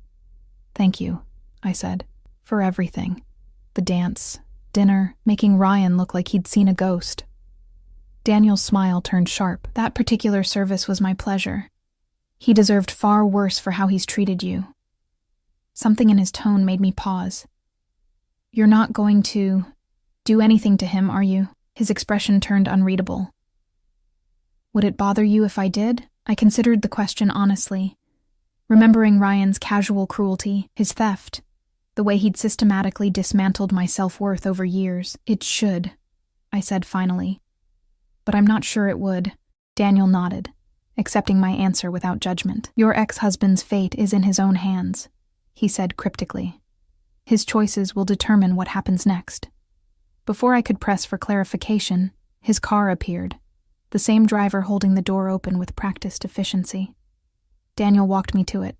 Thank you, I said, for everything. The dance, dinner, making Ryan look like he'd seen a ghost. Daniel's smile turned sharp. That particular service was my pleasure. He deserved far worse for how he's treated you. Something in his tone made me pause. You're not going to do anything to him, are you? His expression turned unreadable. Would it bother you if I did? I considered the question honestly, remembering Ryan's casual cruelty, his theft, the way he'd systematically dismantled my self-worth over years. It should, I said finally. But I'm not sure it would. Daniel nodded, accepting my answer without judgment. Your ex-husband's fate is in his own hands, he said cryptically. His choices will determine what happens next. Before I could press for clarification, his car appeared, the same driver holding the door open with practiced efficiency. Daniel walked me to it,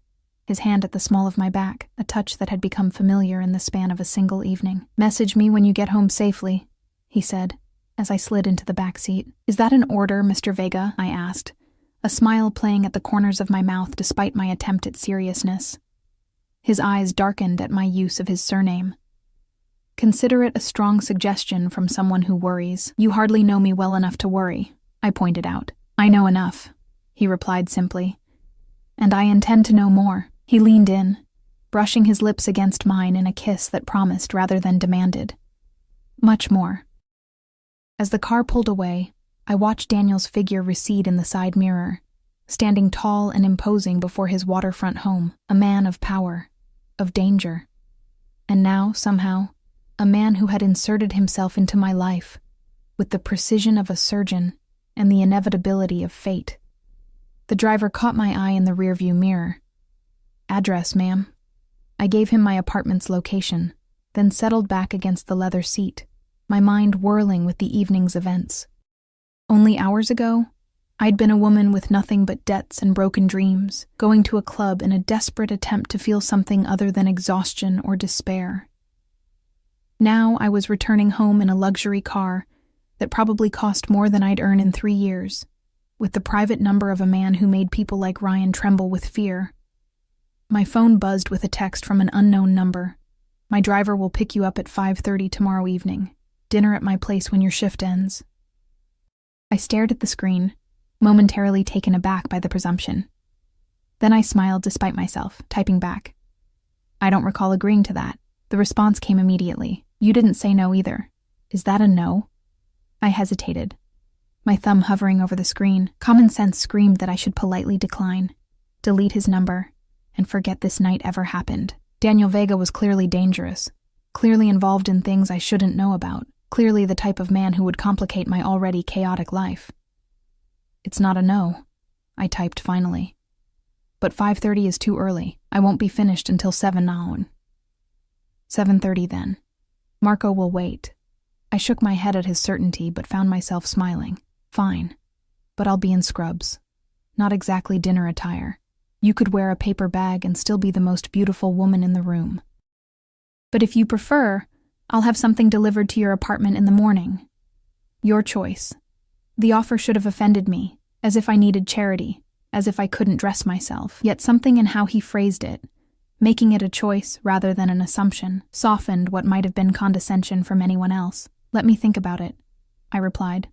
his hand at the small of my back, a touch that had become familiar in the span of a single evening. Message me when you get home safely, he said, as I slid into the back seat. Is that an order, Mr. Vega? I asked, a smile playing at the corners of my mouth despite my attempt at seriousness. His eyes darkened at my use of his surname. Consider it a strong suggestion from someone who worries. You hardly know me well enough to worry, I pointed out. I know enough, he replied simply. And I intend to know more. He leaned in, brushing his lips against mine in a kiss that promised rather than demanded. Much more. As the car pulled away, I watched Daniel's figure recede in the side mirror, standing tall and imposing before his waterfront home, a man of power, of danger. And now, somehow, a man who had inserted himself into my life, with the precision of a surgeon and the inevitability of fate. The driver caught my eye in the rearview mirror. Address, ma'am. I gave him my apartment's location, then settled back against the leather seat, my mind whirling with the evening's events. Only hours ago, I'd been a woman with nothing but debts and broken dreams, going to a club in a desperate attempt to feel something other than exhaustion or despair. Now I was returning home in a luxury car that probably cost more than I'd earn in 3 years, with the private number of a man who made people like Ryan tremble with fear. My phone buzzed with a text from an unknown number. My driver will pick you up at 5:30 tomorrow evening. Dinner at my place when your shift ends. I stared at the screen, momentarily taken aback by the presumption. Then I smiled despite myself, typing back. I don't recall agreeing to that. The response came immediately. You didn't say no either. Is that a no? I hesitated, my thumb hovering over the screen. Common sense screamed that I should politely decline, delete his number, and forget this night ever happened. Daniel Vega was clearly dangerous, clearly involved in things I shouldn't know about, clearly the type of man who would complicate my already chaotic life. It's not a no, I typed finally. But 5:30 is too early. I won't be finished until 7 now. 7:30 then. Marco will wait. I shook my head at his certainty, but found myself smiling. Fine. But I'll be in scrubs. Not exactly dinner attire. You could wear a paper bag and still be the most beautiful woman in the room. But if you prefer, I'll have something delivered to your apartment in the morning. Your choice. The offer should have offended me, as if I needed charity, as if I couldn't dress myself. Yet something in how he phrased it, making it a choice rather than an assumption, softened what might have been condescension from anyone else. Let me think about it, I replied.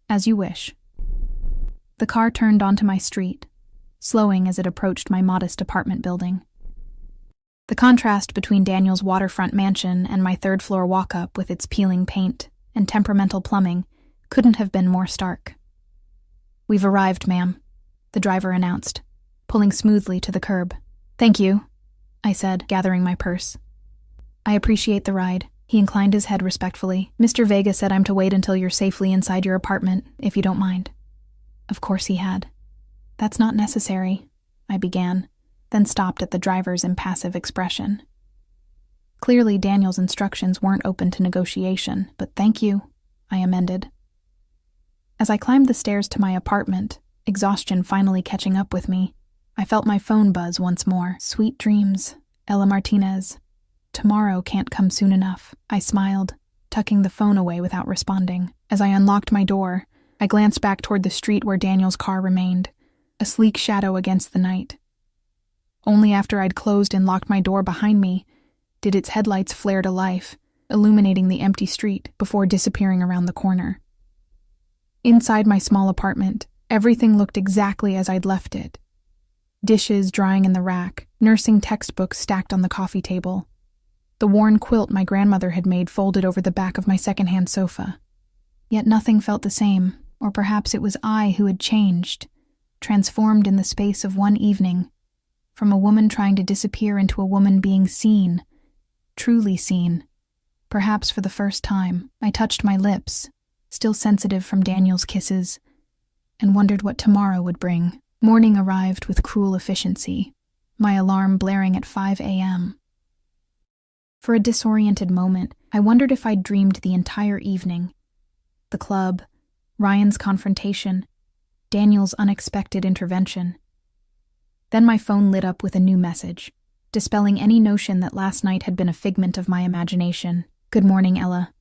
As you wish. The car turned onto my street, slowing as it approached my modest apartment building. The contrast between Daniel's waterfront mansion and my third-floor walk-up with its peeling paint and temperamental plumbing couldn't have been more stark. We've arrived, ma'am, the driver announced, pulling smoothly to the curb. Thank you, I said, gathering my purse. I appreciate the ride. He inclined his head respectfully. Mr. Vega said I'm to wait until you're safely inside your apartment, if you don't mind. Of course he had. That's not necessary, I began, then stopped at the driver's impassive expression. Clearly, Daniel's instructions weren't open to negotiation, but thank you, I amended. As I climbed the stairs to my apartment, exhaustion finally catching up with me, I felt my phone buzz once more. Sweet dreams, Ella Martinez. Tomorrow can't come soon enough, I smiled, tucking the phone away without responding. As I unlocked my door, I glanced back toward the street where Daniel's car remained, a sleek shadow against the night. Only after I'd closed and locked my door behind me did its headlights flare to life, illuminating the empty street before disappearing around the corner. Inside my small apartment, everything looked exactly as I'd left it. Dishes drying in the rack, nursing textbooks stacked on the coffee table, the worn quilt my grandmother had made folded over the back of my secondhand sofa. Yet nothing felt the same, or perhaps it was I who had changed, transformed in the space of one evening, from a woman trying to disappear into a woman being seen, truly seen. Perhaps for the first time, I touched my lips, still sensitive from Daniel's kisses, and wondered what tomorrow would bring. Morning arrived with cruel efficiency, my alarm blaring at 5 a.m. For a disoriented moment, I wondered if I'd dreamed the entire evening. The club, Ryan's confrontation, Daniel's unexpected intervention. Then my phone lit up with a new message, dispelling any notion that last night had been a figment of my imagination. Good morning, Ella.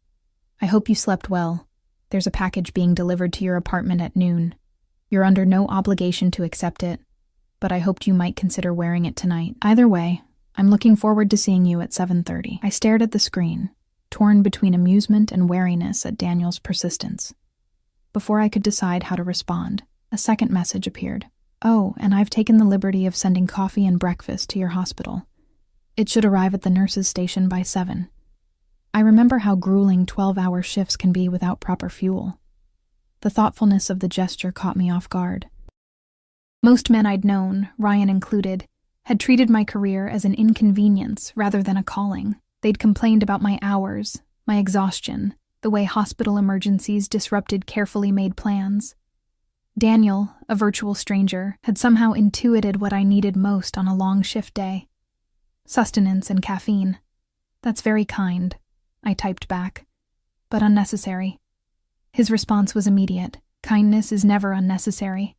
I hope you slept well. There's a package being delivered to your apartment at noon. You're under no obligation to accept it, but I hoped you might consider wearing it tonight. Either way, I'm looking forward to seeing you at 7:30. I stared at the screen, torn between amusement and wariness at Daniel's persistence. Before I could decide how to respond, a second message appeared. Oh, and I've taken the liberty of sending coffee and breakfast to your hospital. It should arrive at the nurse's station by 7. I remember how grueling 12-hour shifts can be without proper fuel. The thoughtfulness of the gesture caught me off guard. Most men I'd known, Ryan included, had treated my career as an inconvenience rather than a calling. They'd complained about my hours, my exhaustion, the way hospital emergencies disrupted carefully made plans. Daniel, a virtual stranger, had somehow intuited what I needed most on a long shift day. Sustenance and caffeine. That's very kind, I typed back, but unnecessary. His response was immediate. Kindness is never unnecessary,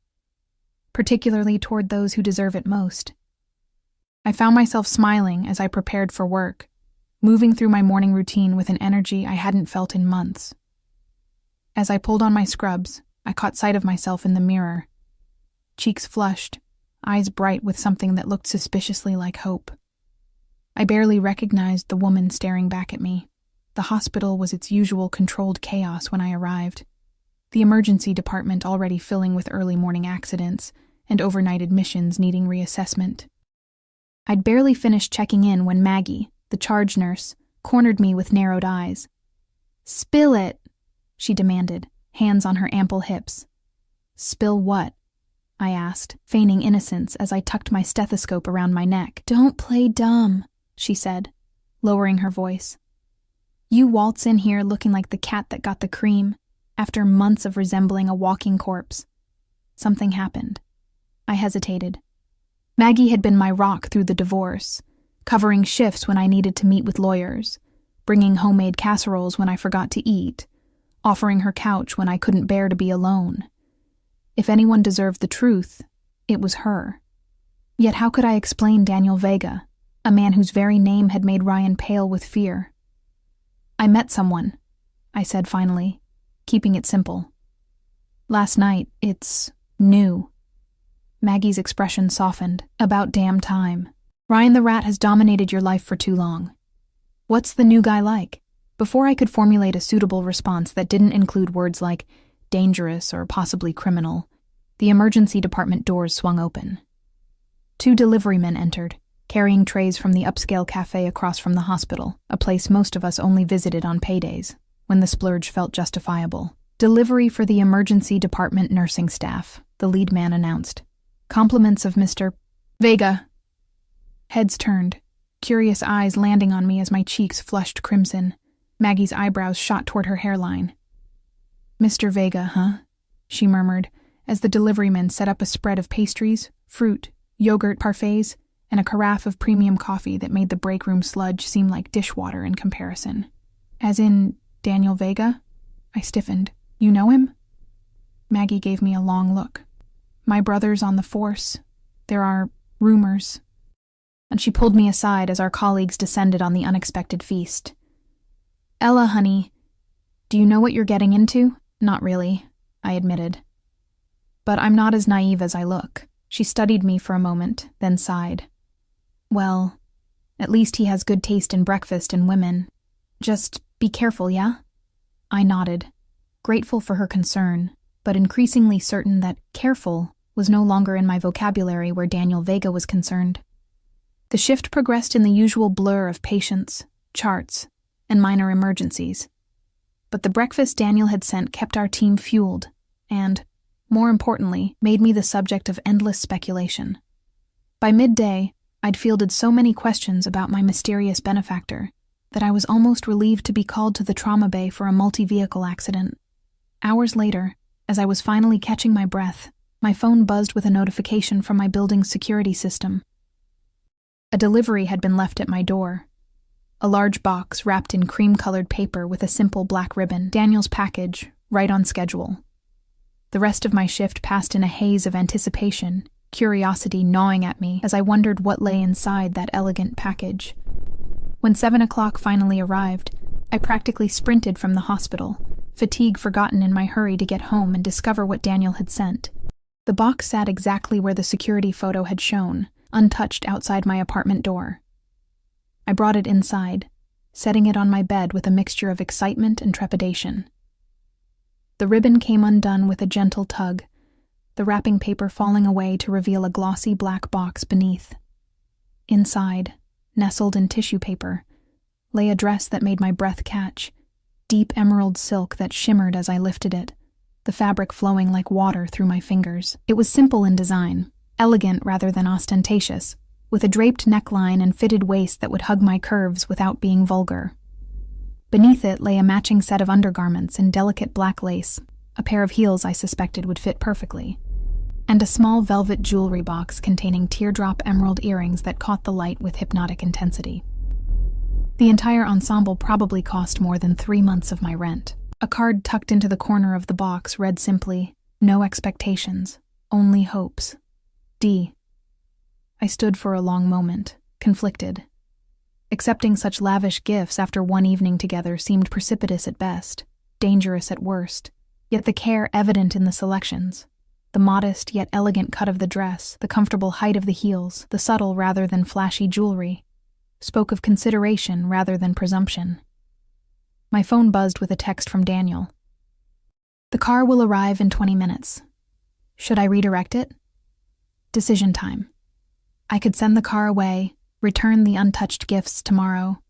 particularly toward those who deserve it most. I found myself smiling as I prepared for work, moving through my morning routine with an energy I hadn't felt in months. As I pulled on my scrubs, I caught sight of myself in the mirror. Cheeks flushed, eyes bright with something that looked suspiciously like hope. I barely recognized the woman staring back at me. The hospital was its usual controlled chaos when I arrived. The emergency department already filling with early morning accidents and overnight admissions needing reassessment. I'd barely finished checking in when Maggie, the charge nurse, cornered me with narrowed eyes. "Spill it," she demanded, hands on her ample hips. "Spill what?" I asked, feigning innocence as I tucked my stethoscope around my neck. "Don't play dumb," she said, lowering her voice. "You waltz in here looking like the cat that got the cream, after months of resembling a walking corpse." Something happened. I hesitated. Maggie had been my rock through the divorce, covering shifts when I needed to meet with lawyers, bringing homemade casseroles when I forgot to eat, offering her couch when I couldn't bear to be alone. If anyone deserved the truth, it was her. Yet how could I explain Daniel Vega, a man whose very name had made Ryan pale with fear? "I met someone," I said finally, keeping it simple. "Last night, it's new." Maggie's expression softened. "About damn time. Ryan the Rat has dominated your life for too long. What's the new guy like?" Before I could formulate a suitable response that didn't include words like dangerous or possibly criminal, the emergency department doors swung open. 2 deliverymen entered, carrying trays from the upscale cafe across from the hospital, a place most of us only visited on paydays, when the splurge felt justifiable. "Delivery for the emergency department nursing staff," the lead man announced. "Compliments of Mr. Vega." Heads turned, curious eyes landing on me as my cheeks flushed crimson. Maggie's eyebrows shot toward her hairline. "Mr. Vega, huh?" she murmured, as the deliveryman set up a spread of pastries, fruit, yogurt parfaits, and a carafe of premium coffee that made the break room sludge seem like dishwater in comparison. As in Daniel Vega? I stiffened. You know him? Maggie gave me a long look. My brother's on the force. There are rumors. And she pulled me aside as our colleagues descended on the unexpected feast. Ella, honey, do you know what you're getting into? Not really, I admitted. But I'm not as naive as I look. She studied me for a moment, then sighed. Well, at least he has good taste in breakfast and women. Just be careful, yeah? I nodded, grateful for her concern, but increasingly certain that careful was no longer in my vocabulary where Daniel Vega was concerned. The shift progressed in the usual blur of patients, charts, and minor emergencies. But the breakfast Daniel had sent kept our team fueled and, more importantly, made me the subject of endless speculation. By midday, I'd fielded so many questions about my mysterious benefactor that I was almost relieved to be called to the trauma bay for a multi-vehicle accident. Hours later, as I was finally catching my breath, my phone buzzed with a notification from my building's security system. A delivery had been left at my door. A large box wrapped in cream-colored paper with a simple black ribbon, Daniel's package, right on schedule. The rest of my shift passed in a haze of anticipation, curiosity gnawing at me as I wondered what lay inside that elegant package. When 7 o'clock finally arrived, I practically sprinted from the hospital, fatigue forgotten in my hurry to get home and discover what Daniel had sent. The box sat exactly where the security photo had shown, untouched outside my apartment door. I brought it inside, setting it on my bed with a mixture of excitement and trepidation. The ribbon came undone with a gentle tug, the wrapping paper falling away to reveal a glossy black box beneath. Inside, nestled in tissue paper, lay a dress that made my breath catch, deep emerald silk that shimmered as I lifted it, the fabric flowing like water through my fingers. It was simple in design, elegant rather than ostentatious, with a draped neckline and fitted waist that would hug my curves without being vulgar. Beneath it lay a matching set of undergarments in delicate black lace, a pair of heels I suspected would fit perfectly, and a small velvet jewelry box containing teardrop emerald earrings that caught the light with hypnotic intensity. The entire ensemble probably cost more than 3 months of my rent. A card tucked into the corner of the box read simply, "No expectations, only hopes. D." I stood for a long moment, conflicted. Accepting such lavish gifts after one evening together seemed precipitous at best, dangerous at worst, yet the care evident in the selections, the modest yet elegant cut of the dress, the comfortable height of the heels, the subtle rather than flashy jewelry, spoke of consideration rather than presumption. My phone buzzed with a text from Daniel. "The car will arrive in 20 minutes. Should I redirect it? Decision time. I could send the car away, return the untouched gifts tomorrow,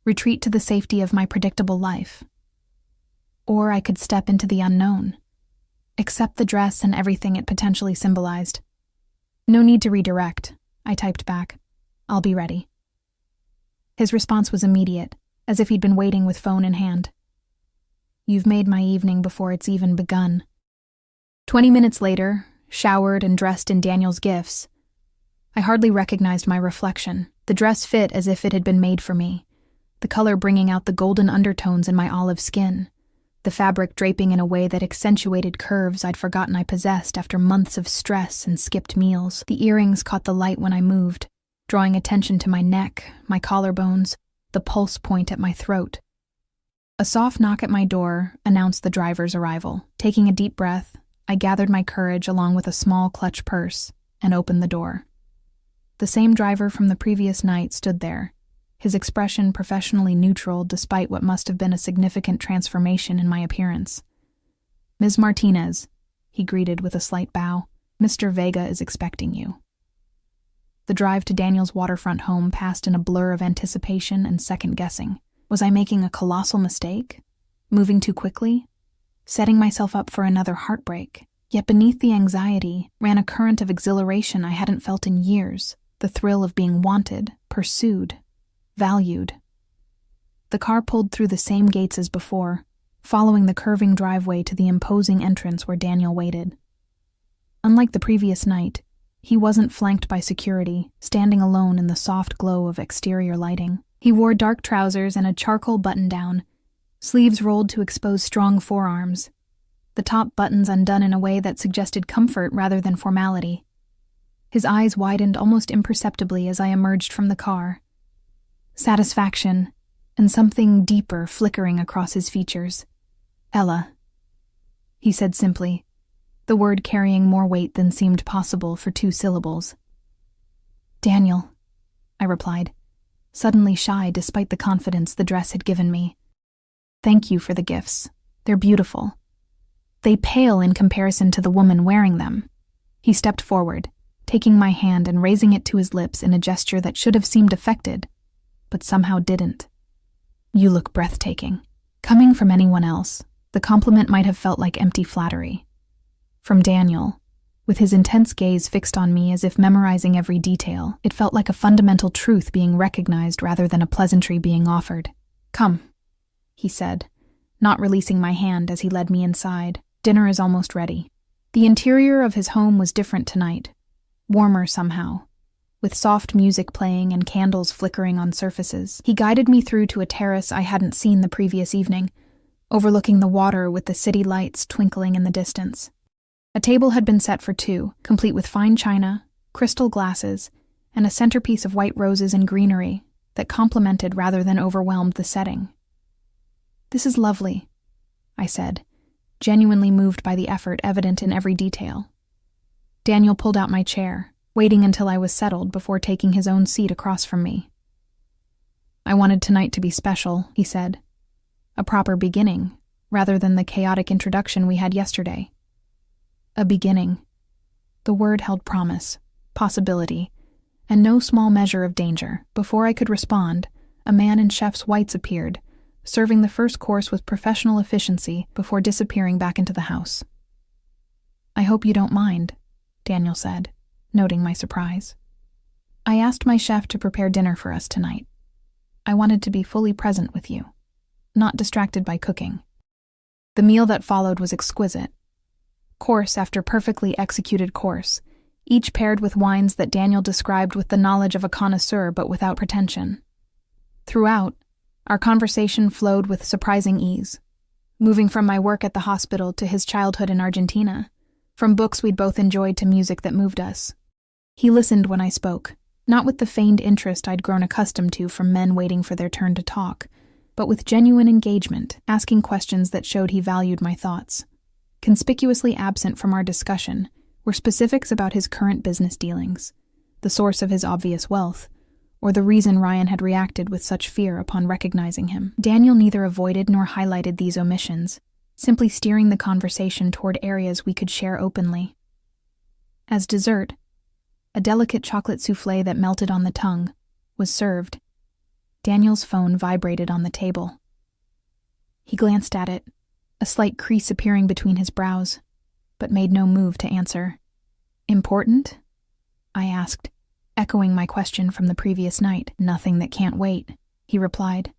retreat to the safety of my predictable life. Or I could step into the unknown, accept the dress and everything it potentially symbolized. No need to redirect," I typed back. "I'll be ready." His response was immediate, as if he'd been waiting with phone in hand. "You've made my evening before it's even begun." 20 minutes later, showered and dressed in Daniel's gifts, I hardly recognized my reflection. The dress fit as if it had been made for me, the color bringing out the golden undertones in my olive skin, the fabric draping in a way that accentuated curves I'd forgotten I possessed after months of stress and skipped meals. The earrings caught the light when I moved, drawing attention to my neck, my collarbones, the pulse point at my throat. A soft knock at my door announced the driver's arrival. Taking a deep breath, I gathered my courage along with a small clutch purse and opened the door. The same driver from the previous night stood there, his expression professionally neutral despite what must have been a significant transformation in my appearance. "Ms. Martinez," he greeted with a slight bow, "Mr. Vega is expecting you." The drive to Daniel's waterfront home passed in a blur of anticipation and second-guessing. Was I making a colossal mistake? Moving too quickly? Setting myself up for another heartbreak? Yet beneath the anxiety ran a current of exhilaration I hadn't felt in years, the thrill of being wanted, pursued, valued. The car pulled through the same gates as before, following the curving driveway to the imposing entrance where Daniel waited. Unlike the previous night, he wasn't flanked by security, standing alone in the soft glow of exterior lighting. He wore dark trousers and a charcoal button-down, sleeves rolled to expose strong forearms, the top buttons undone in a way that suggested comfort rather than formality. His eyes widened almost imperceptibly as I emerged from the car. Satisfaction, and something deeper flickering across his features. "Ella," he said simply, the word carrying more weight than seemed possible for 2 syllables. "Daniel," I replied, suddenly shy despite the confidence the dress had given me. "Thank you for the gifts. They're beautiful. They pale in comparison to the woman wearing them." He stepped forward, taking my hand and raising it to his lips in a gesture that should have seemed affected, but somehow didn't. "You look breathtaking." Coming from anyone else, the compliment might have felt like empty flattery. From Daniel, with his intense gaze fixed on me as if memorizing every detail, it felt like a fundamental truth being recognized rather than a pleasantry being offered. "Come," he said, not releasing my hand as he led me inside. "Dinner is almost ready." The interior of his home was different tonight, warmer somehow, with soft music playing and candles flickering on surfaces. He guided me through to a terrace I hadn't seen the previous evening, overlooking the water with the city lights twinkling in the distance. A table had been set for 2, complete with fine china, crystal glasses, and a centerpiece of white roses and greenery that complemented rather than overwhelmed the setting. "This is lovely," I said, genuinely moved by the effort evident in every detail. Daniel pulled out my chair, waiting until I was settled before taking his own seat across from me. "I wanted tonight to be special," he said. "A proper beginning, rather than the chaotic introduction we had yesterday." A beginning. The word held promise, possibility, and no small measure of danger. Before I could respond, a man in chef's whites appeared, serving the first course with professional efficiency before disappearing back into the house. "I hope you don't mind," Daniel said, noting my surprise. "I asked my chef to prepare dinner for us tonight. I wanted to be fully present with you, not distracted by cooking." The meal that followed was exquisite. Course after perfectly executed course, each paired with wines that Daniel described with the knowledge of a connoisseur but without pretension. Throughout, our conversation flowed with surprising ease, moving from my work at the hospital to his childhood in Argentina, from books we'd both enjoyed to music that moved us. He listened when I spoke, not with the feigned interest I'd grown accustomed to from men waiting for their turn to talk, but with genuine engagement, asking questions that showed he valued my thoughts. Conspicuously absent from our discussion were specifics about his current business dealings, the source of his obvious wealth, or the reason Ryan had reacted with such fear upon recognizing him. Daniel neither avoided nor highlighted these omissions, simply steering the conversation toward areas we could share openly. As dessert, a delicate chocolate soufflé that melted on the tongue, was served. Daniel's phone vibrated on the table. He glanced at it, a slight crease appearing between his brows, but made no move to answer. "Important?" I asked, echoing my question from the previous night. "Nothing that can't wait," he replied,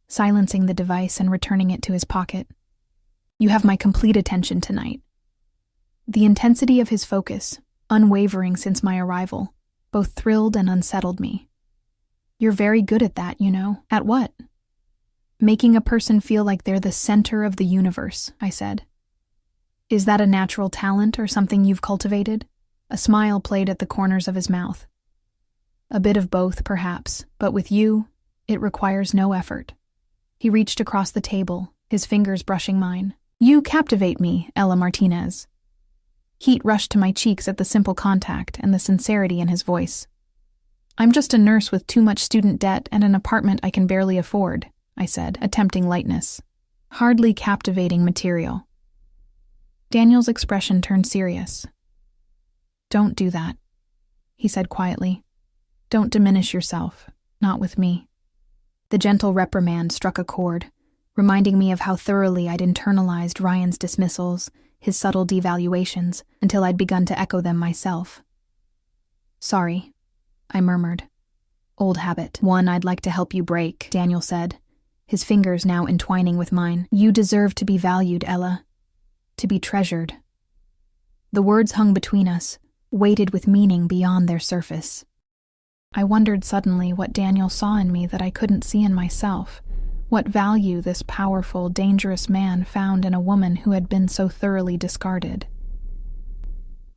silencing the device and returning it to his pocket. "You have my complete attention tonight." The intensity of his focus, unwavering since my arrival, both thrilled and unsettled me. "You're very good at that, you know." "At what?" "Making a person feel like they're the center of the universe," I said. "Is that a natural talent or something you've cultivated?" A smile played at the corners of his mouth. "A bit of both, perhaps, but with you, it requires no effort." He reached across the table, his fingers brushing mine. "You captivate me, Ella Martinez." Heat rushed to my cheeks at the simple contact and the sincerity in his voice. "I'm just a nurse with too much student debt and an apartment I can barely afford," I said, attempting lightness. "Hardly captivating material." Daniel's expression turned serious. "Don't do that," he said quietly. "Don't diminish yourself, not with me." The gentle reprimand struck a chord, reminding me of how thoroughly I'd internalized Ryan's dismissals, his subtle devaluations, until I'd begun to echo them myself. "Sorry," I murmured. "Old habit. One I'd like to help you break," Daniel said, his fingers now entwining with mine. "You deserve to be valued, Ella. To be treasured." The words hung between us, weighted with meaning beyond their surface. I wondered suddenly what Daniel saw in me that I couldn't see in myself, what value this powerful, dangerous man found in a woman who had been so thoroughly discarded.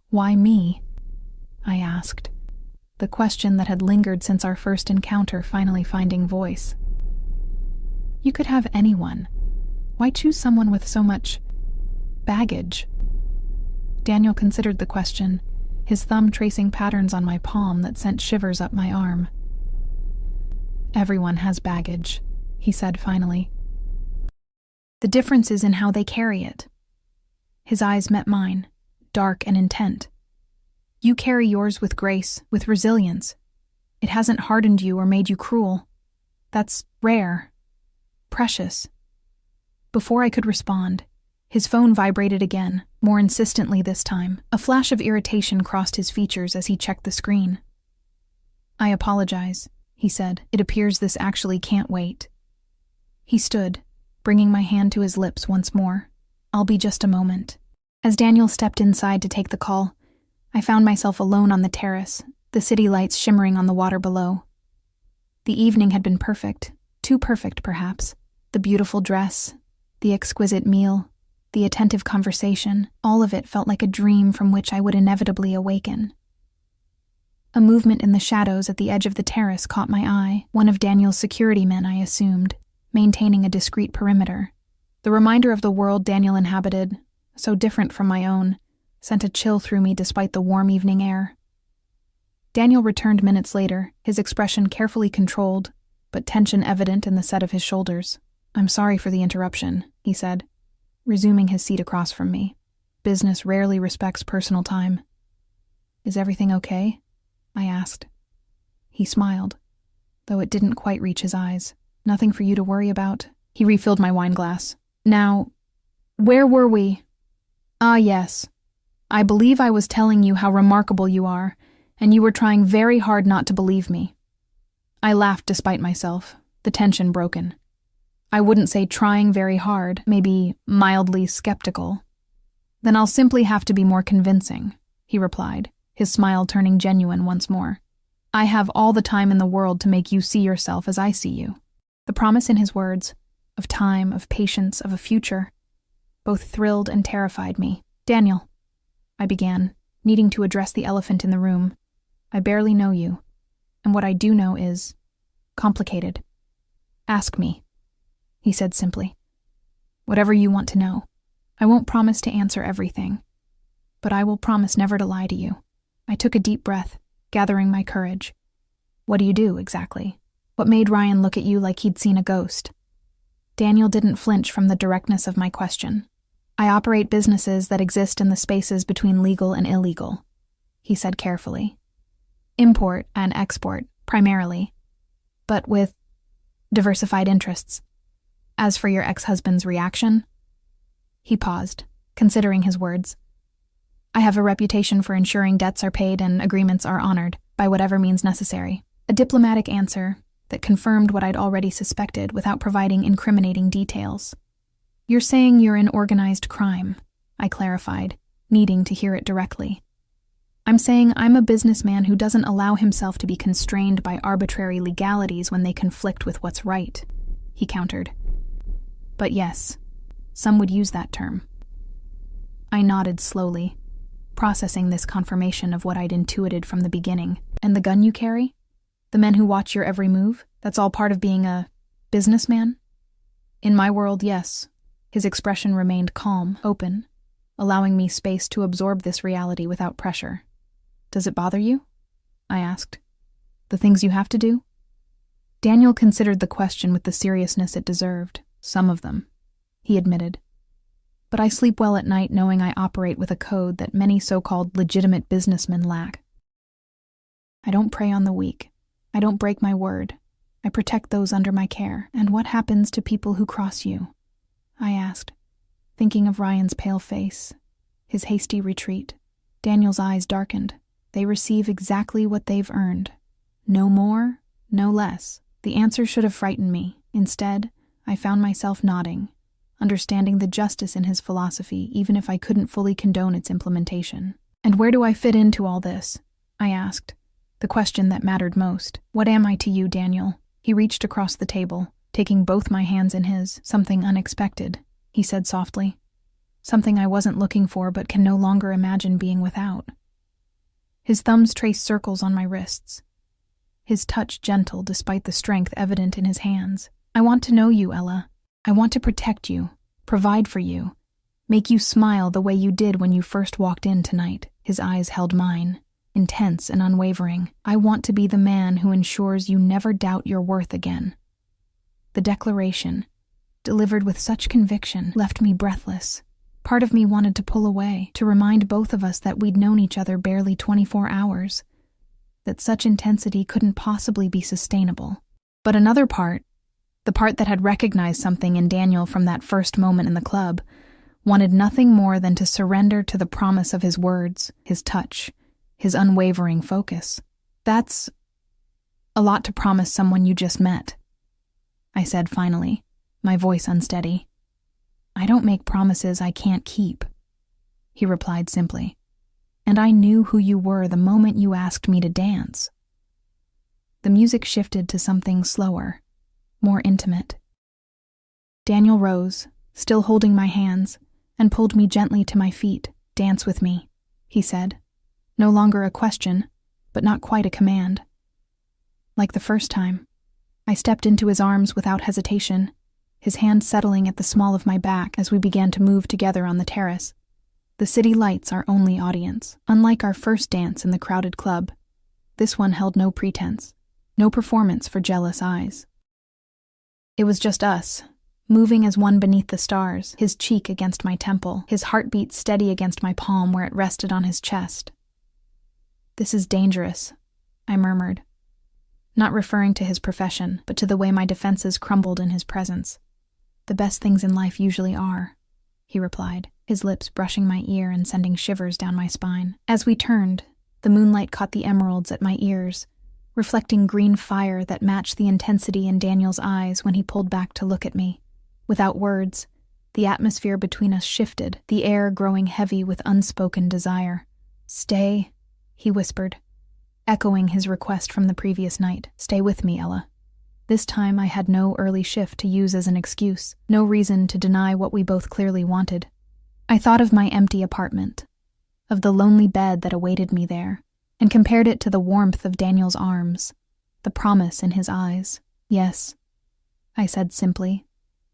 "Why me?" I asked, the question that had lingered since our first encounter finally finding voice. "You could have anyone. Why choose someone with so much baggage?" Daniel considered the question, his thumb tracing patterns on my palm that sent shivers up my arm. "Everyone has baggage," he said finally. "The difference is in how they carry it." His eyes met mine, dark and intent. "You carry yours with grace, with resilience. It hasn't hardened you or made you cruel. That's rare. Precious." Before I could respond, his phone vibrated again, more insistently this time. A flash of irritation crossed his features as he checked the screen. "I apologize," he said. "It appears this actually can't wait." He stood, bringing my hand to his lips once more. "I'll be just a moment." As Daniel stepped inside to take the call, I found myself alone on the terrace, the city lights shimmering on the water below. The evening had been perfect, too perfect perhaps. The beautiful dress, the exquisite meal, the attentive conversation, all of it felt like a dream from which I would inevitably awaken. A movement in the shadows at the edge of the terrace caught my eye, one of Daniel's security men, I assumed, maintaining a discreet perimeter. The reminder of the world Daniel inhabited, so different from my own, sent a chill through me despite the warm evening air. Daniel returned minutes later, his expression carefully controlled, but tension evident in the set of his shoulders. "I'm sorry for the interruption," he said, resuming his seat across from me. "Business rarely respects personal time." "Is everything okay?" I asked. He smiled, though it didn't quite reach his eyes. "Nothing for you to worry about." He refilled my wine glass. "Now, where were we? Ah, yes. I believe I was telling you how remarkable you are, and you were trying very hard not to believe me." I laughed despite myself, the tension broken. "I wouldn't say trying very hard, maybe mildly skeptical." "Then I'll simply have to be more convincing," he replied, his smile turning genuine once more. "I have all the time in the world to make you see yourself as I see you." The promise in his words, of time, of patience, of a future, both thrilled and terrified me. "Daniel," I began, needing to address the elephant in the room. "I barely know you, and what I do know is complicated. Ask me," he said simply. "Whatever you want to know. I won't promise to answer everything, but I will promise never to lie to you." I took a deep breath, gathering my courage. "What do you do, exactly? What made Ryan look at you like he'd seen a ghost?" Daniel didn't flinch from the directness of my question. "I operate businesses that exist in the spaces between legal and illegal," he said carefully. "Import and export, primarily, but with diversified interests. As for your ex-husband's reaction..." He paused, considering his words. "I have a reputation for ensuring debts are paid and agreements are honored, by whatever means necessary." A diplomatic answer that confirmed what I'd already suspected without providing incriminating details. "You're saying you're in organized crime," I clarified, needing to hear it directly. "I'm saying I'm a businessman who doesn't allow himself to be constrained by arbitrary legalities when they conflict with what's right," he countered. "But yes, some would use that term." I nodded slowly, processing this confirmation of what I'd intuited from the beginning. "And the gun you carry? The men who watch your every move? That's all part of being a businessman?" "In my world, yes." His expression remained calm, open, allowing me space to absorb this reality without pressure. "Does it bother you?" I asked. "The things you have to do?" Daniel considered the question with the seriousness it deserved. "Some of them," he admitted. "But I sleep well at night knowing I operate with a code that many so-called legitimate businessmen lack. I don't prey on the weak. I don't break my word. I protect those under my care." "And what happens to people who cross you?" I asked, thinking of Ryan's pale face, his hasty retreat. Daniel's eyes darkened. "They receive exactly what they've earned. No more, no less." The answer should have frightened me. Instead, I found myself nodding, understanding the justice in his philosophy even if I couldn't fully condone its implementation. "And where do I fit into all this?" I asked, the question that mattered most. "What am I to you, Daniel?" He reached across the table, taking both my hands in his. "Something unexpected," he said softly. "Something I wasn't looking for but can no longer imagine being without." His thumbs traced circles on my wrists, his touch gentle despite the strength evident in his hands. "I want to know you, Ella. I want to protect you, provide for you, make you smile the way you did when you first walked in tonight." His eyes held mine, intense and unwavering. "I want to be the man who ensures you never doubt your worth again." The declaration, delivered with such conviction, left me breathless. Part of me wanted to pull away, to remind both of us that we'd known each other barely 24 hours, that such intensity couldn't possibly be sustainable. But another part, the part that had recognized something in Daniel from that first moment in the club, wanted nothing more than to surrender to the promise of his words, his touch, his unwavering focus. "That's a lot to promise someone you just met," I said finally, my voice unsteady. "I don't make promises I can't keep," he replied simply. "And I knew who you were the moment you asked me to dance." The music shifted to something slower, more intimate. Daniel rose, still holding my hands, and pulled me gently to my feet. "Dance with me," he said. No longer a question, but not quite a command. Like the first time, I stepped into his arms without hesitation, his hand settling at the small of my back as we began to move together on the terrace. The city lights our only audience. Unlike our first dance in the crowded club, this one held no pretense, no performance for jealous eyes. It was just us, moving as one beneath the stars, his cheek against my temple, his heartbeat steady against my palm where it rested on his chest. "This is dangerous," I murmured, not referring to his profession, but to the way my defenses crumbled in his presence. "The best things in life usually are," he replied, his lips brushing my ear and sending shivers down my spine. As we turned, the moonlight caught the emeralds at my ears, reflecting green fire that matched the intensity in Daniel's eyes when he pulled back to look at me. Without words, the atmosphere between us shifted, the air growing heavy with unspoken desire. "Stay," he whispered, echoing his request from the previous night. "Stay with me, Ella." This time I had no early shift to use as an excuse, no reason to deny what we both clearly wanted. I thought of my empty apartment, of the lonely bed that awaited me there, and compared it to the warmth of Daniel's arms, the promise in his eyes. "Yes," I said simply,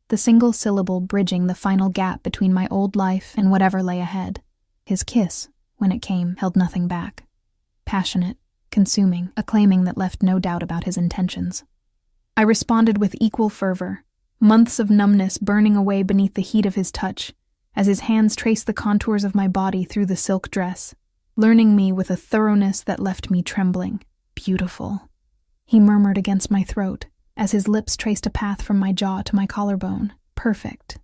the single syllable bridging the final gap between my old life and whatever lay ahead. His kiss, when it came, held nothing back. Passionate, consuming, a claiming that left no doubt about his intentions. I responded with equal fervor, months of numbness burning away beneath the heat of his touch, as his hands traced the contours of my body through the silk dress, learning me with a thoroughness that left me trembling. "Beautiful," he murmured against my throat, as his lips traced a path from my jaw to my collarbone. "Perfect."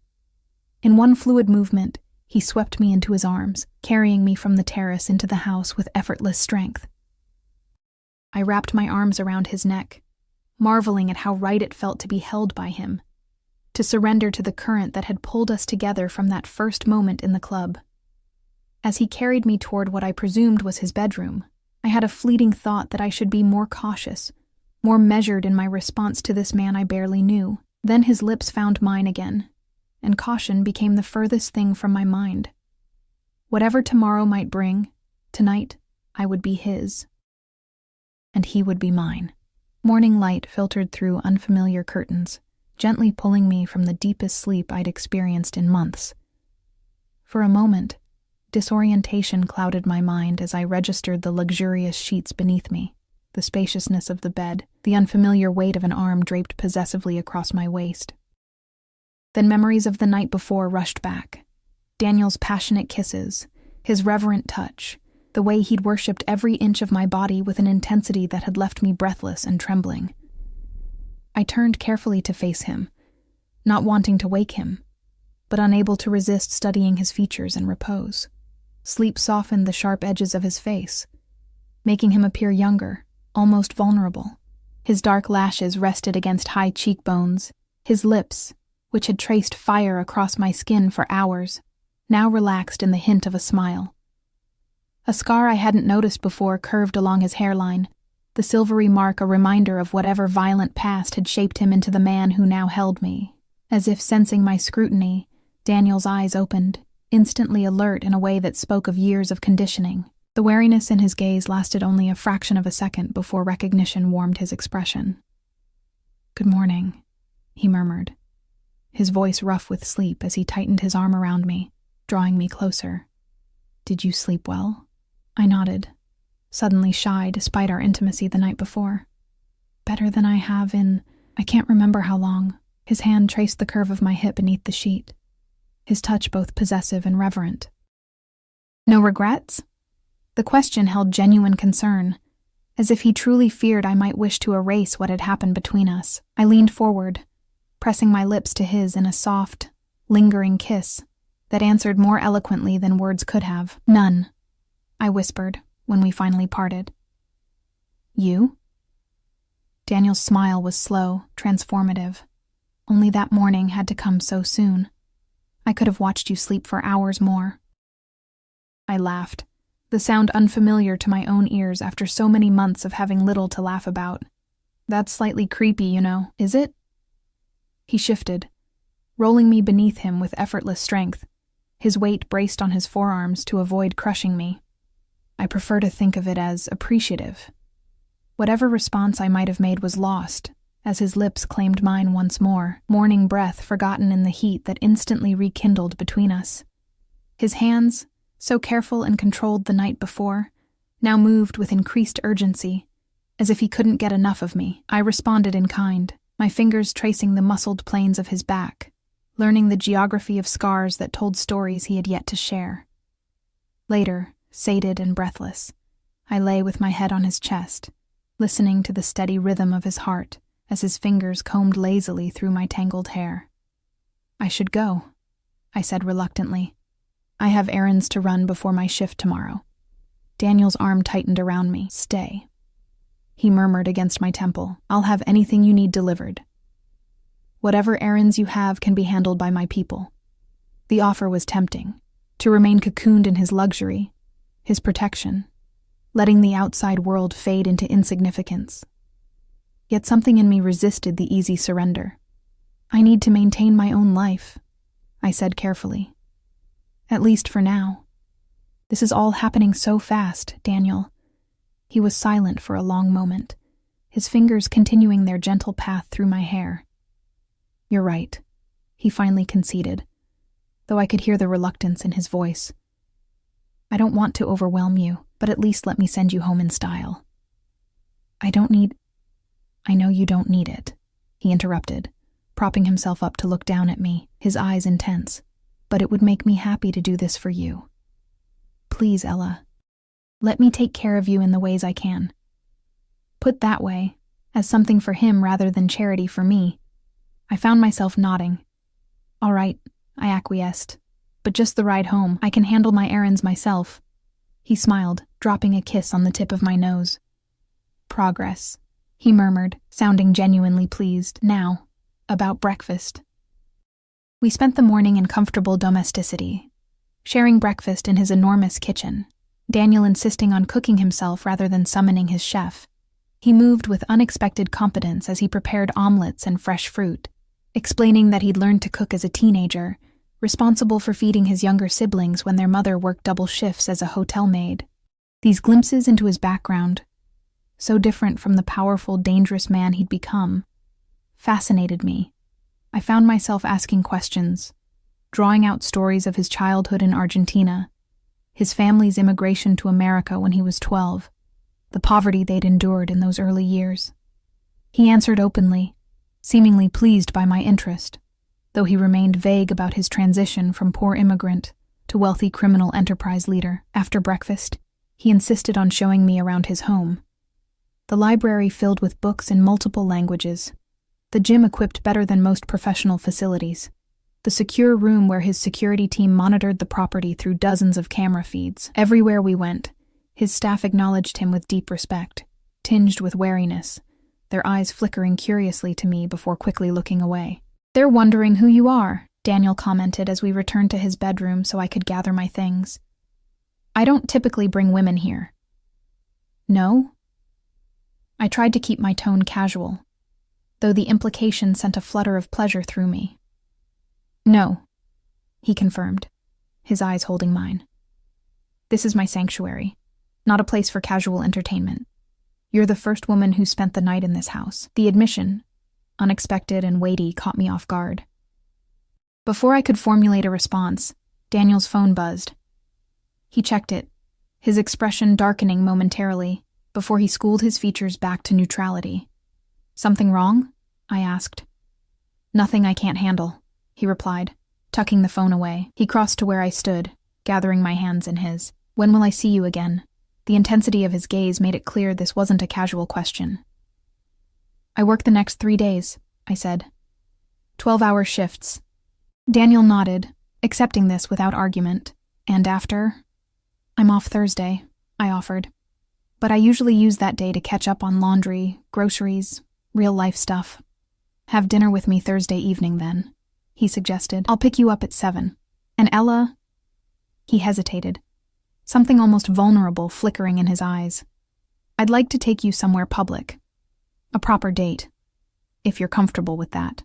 In one fluid movement, he swept me into his arms, carrying me from the terrace into the house with effortless strength. I wrapped my arms around his neck, marveling at how right it felt to be held by him, to surrender to the current that had pulled us together from that first moment in the club. As he carried me toward what I presumed was his bedroom, I had a fleeting thought that I should be more cautious, more measured in my response to this man I barely knew. Then his lips found mine again, and caution became the furthest thing from my mind. Whatever tomorrow might bring, tonight I would be his, and he would be mine. Morning light filtered through unfamiliar curtains, gently pulling me from the deepest sleep I'd experienced in months. For a moment, disorientation clouded my mind as I registered the luxurious sheets beneath me, the spaciousness of the bed, the unfamiliar weight of an arm draped possessively across my waist. Then memories of the night before rushed back. Daniel's passionate kisses, his reverent touch, the way he'd worshipped every inch of my body with an intensity that had left me breathless and trembling. I turned carefully to face him, not wanting to wake him, but unable to resist studying his features in repose. Sleep softened the sharp edges of his face, making him appear younger, almost vulnerable. His dark lashes rested against high cheekbones, his lips, which had traced fire across my skin for hours, now relaxed in the hint of a smile. A scar I hadn't noticed before curved along his hairline, the silvery mark a reminder of whatever violent past had shaped him into the man who now held me. As if sensing my scrutiny, Daniel's eyes opened, instantly alert in a way that spoke of years of conditioning. The wariness in his gaze lasted only a fraction of a second before recognition warmed his expression. "Good morning," he murmured, his voice rough with sleep as he tightened his arm around me, drawing me closer. "Did you sleep well?" I nodded, suddenly shy despite our intimacy the night before. "Better than I have in, I can't remember how long." His hand traced the curve of my hip beneath the sheet, his touch both possessive and reverent. "No regrets?" The question held genuine concern, as if he truly feared I might wish to erase what had happened between us. I leaned forward, pressing my lips to his in a soft, lingering kiss that answered more eloquently than words could have. "None," I whispered when we finally parted. "You?" Daniel's smile was slow, transformative. Only that morning had to come so soon. I could have watched you sleep for hours more. I laughed, the sound unfamiliar to my own ears after so many months of having little to laugh about. "That's slightly creepy, you know, is it?" He shifted, rolling me beneath him with effortless strength, his weight braced on his forearms to avoid crushing me. I prefer to think of it as appreciative. Whatever response I might have made was lost, as his lips claimed mine once more, morning breath forgotten in the heat that instantly rekindled between us. His hands, so careful and controlled the night before, now moved with increased urgency, as if he couldn't get enough of me. I responded in kind, my fingers tracing the muscled planes of his back, learning the geography of scars that told stories he had yet to share. Later, sated and breathless, I lay with my head on his chest, listening to the steady rhythm of his heart as his fingers combed lazily through my tangled hair. "I should go," I said reluctantly. "I have errands to run before my shift tomorrow." Daniel's arm tightened around me. "Stay," he murmured against my temple. "I'll have anything you need delivered. Whatever errands you have can be handled by my people." The offer was tempting, to remain cocooned in his luxury, his protection, letting the outside world fade into insignificance. Yet something in me resisted the easy surrender. "I need to maintain my own life," I said carefully. "At least for now. This is all happening so fast, Daniel." He was silent for a long moment, his fingers continuing their gentle path through my hair. "You're right," he finally conceded, though I could hear the reluctance in his voice. "I don't want to overwhelm you, but at least let me send you home in style." I know you don't need it," he interrupted, propping himself up to look down at me, his eyes intense. "But it would make me happy to do this for you. Please, Ella, let me take care of you in the ways I can." Put that way, as something for him rather than charity for me, I found myself nodding. "All right," I acquiesced, "but just the ride home. I can handle my errands myself." He smiled, dropping a kiss on the tip of my nose. "Progress," he murmured, sounding genuinely pleased. "Now, about breakfast." We spent the morning in comfortable domesticity, sharing breakfast in his enormous kitchen, Daniel insisting on cooking himself rather than summoning his chef. He moved with unexpected competence as he prepared omelets and fresh fruit, explaining that he'd learned to cook as a teenager, responsible for feeding his younger siblings when their mother worked double shifts as a hotel maid. These glimpses into his background, so different from the powerful, dangerous man he'd become, fascinated me. I found myself asking questions, drawing out stories of his childhood in Argentina, his family's immigration to America when he was 12, the poverty they'd endured in those early years. He answered openly, seemingly pleased by my interest, though he remained vague about his transition from poor immigrant to wealthy criminal enterprise leader. After breakfast, he insisted on showing me around his home. The library filled with books in multiple languages, the gym equipped better than most professional facilities, the secure room where his security team monitored the property through dozens of camera feeds. Everywhere we went, his staff acknowledged him with deep respect, tinged with wariness, their eyes flickering curiously to me before quickly looking away. They're wondering who you are, Daniel commented as we returned to his bedroom so I could gather my things. I don't typically bring women here. No? I tried to keep my tone casual, though the implication sent a flutter of pleasure through me. No, he confirmed, his eyes holding mine. This is my sanctuary, not a place for casual entertainment. You're the first woman who spent the night in this house. The admission, unexpected and weighty, caught me off guard. Before I could formulate a response, Daniel's phone buzzed. He checked it, his expression darkening momentarily, before he schooled his features back to neutrality. Something wrong? I asked. Nothing I can't handle, he replied, tucking the phone away. He crossed to where I stood, gathering my hands in his. When will I see you again? The intensity of his gaze made it clear this wasn't a casual question. I work the next 3 days, I said. 12-hour shifts. Daniel nodded, accepting this without argument. And after? I'm off Thursday, I offered. But I usually use that day to catch up on laundry, groceries, real-life stuff. Have dinner with me Thursday evening then, he suggested. I'll pick you up at 7. And Ella? He hesitated, something almost vulnerable flickering in his eyes. I'd like to take you somewhere public. A proper date, if you're comfortable with that.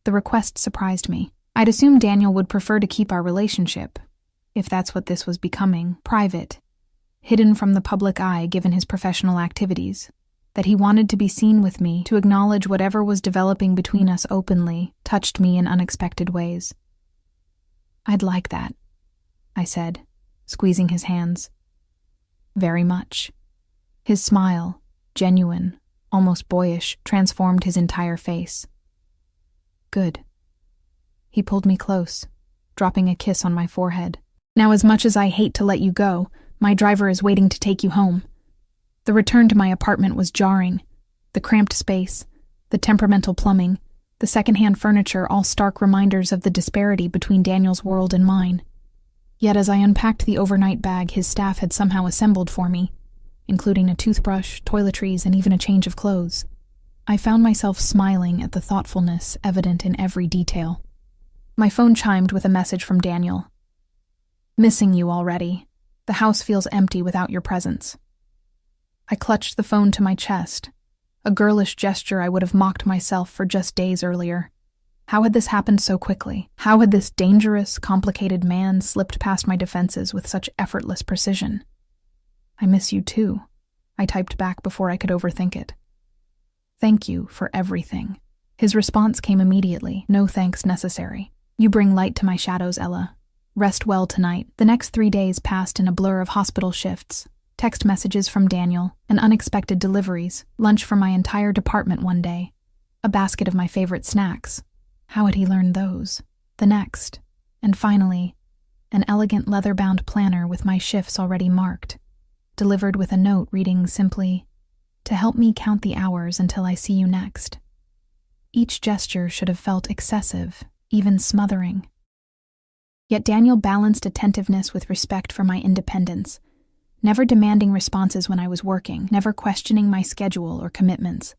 The request surprised me. I'd assumed Daniel would prefer to keep our relationship, if that's what this was becoming, private, hidden from the public eye given his professional activities, that he wanted to be seen with me, to acknowledge whatever was developing between us openly, touched me in unexpected ways. I'd like that, I said, squeezing his hands. Very much. His smile, genuine, almost boyish, transformed his entire face. Good. He pulled me close, dropping a kiss on my forehead. Now, as much as I hate to let you go, my driver is waiting to take you home. The return to my apartment was jarring. The cramped space, the temperamental plumbing, the secondhand furniture, all stark reminders of the disparity between Daniel's world and mine. Yet as I unpacked the overnight bag his staff had somehow assembled for me, including a toothbrush, toiletries, and even a change of clothes, I found myself smiling at the thoughtfulness evident in every detail. My phone chimed with a message from Daniel. Missing you already. The house feels empty without your presence. I clutched the phone to my chest, a girlish gesture I would have mocked myself for just days earlier. How had this happened so quickly? How had this dangerous, complicated man slipped past my defenses with such effortless precision? I miss you too, I typed back before I could overthink it. Thank you for everything. His response came immediately, no thanks necessary. You bring light to my shadows, Ella. Rest well tonight. The next 3 days passed in a blur of hospital shifts, text messages from Daniel, and unexpected deliveries, lunch for my entire department one day, a basket of my favorite snacks. How had he learned those? The next, and finally, an elegant leather-bound planner with my shifts already marked, delivered with a note reading simply, "To help me count the hours until I see you next." Each gesture should have felt excessive, even smothering. Yet Daniel balanced attentiveness with respect for my independence, never demanding responses when I was working, never questioning my schedule or commitments.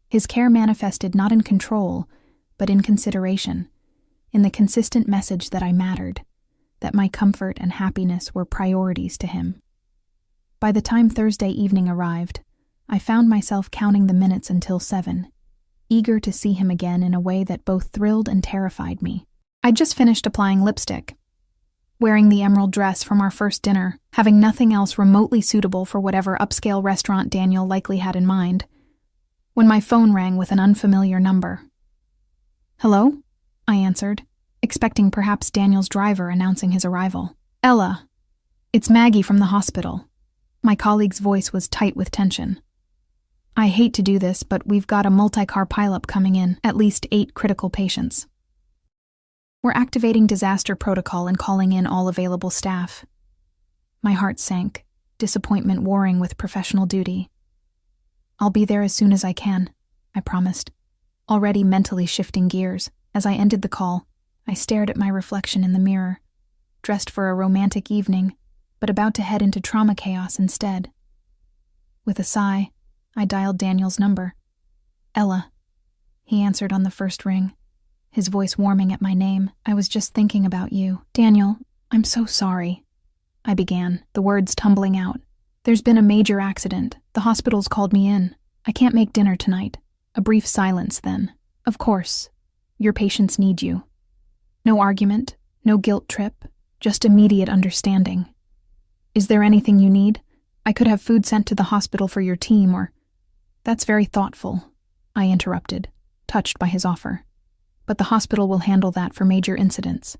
His care manifested not in control, but in consideration, in the consistent message that I mattered, that my comfort and happiness were priorities to him. By the time Thursday evening arrived, I found myself counting the minutes until 7, eager to see him again in a way that both thrilled and terrified me. I'd just finished applying lipstick, wearing the emerald dress from our first dinner, having nothing else remotely suitable for whatever upscale restaurant Daniel likely had in mind, when my phone rang with an unfamiliar number. Hello? I answered, expecting perhaps Daniel's driver announcing his arrival. Ella, it's Maggie from the hospital. My colleague's voice was tight with tension. I hate to do this, but we've got a multi-car pileup coming in, at least 8 critical patients. We're activating disaster protocol and calling in all available staff. My heart sank, disappointment warring with professional duty. I'll be there as soon as I can, I promised, already mentally shifting gears. As I ended the call, I stared at my reflection in the mirror, dressed for a romantic evening, but about to head into trauma chaos instead. With a sigh, I dialed Daniel's number. Ella, he answered on the first ring. his voice warming at my name. "I was just thinking about you. Daniel, I'm so sorry," I began, the words tumbling out. "There's been a major accident. The hospital's called me in. I can't make dinner tonight." A brief silence then. "Of course. Your patients need you." No argument, no guilt trip, just immediate understanding. "Is there anything you need? I could have food sent to the hospital for your team, or—" "That's very thoughtful," I interrupted, touched by his offer. "But the hospital will handle that for major incidents.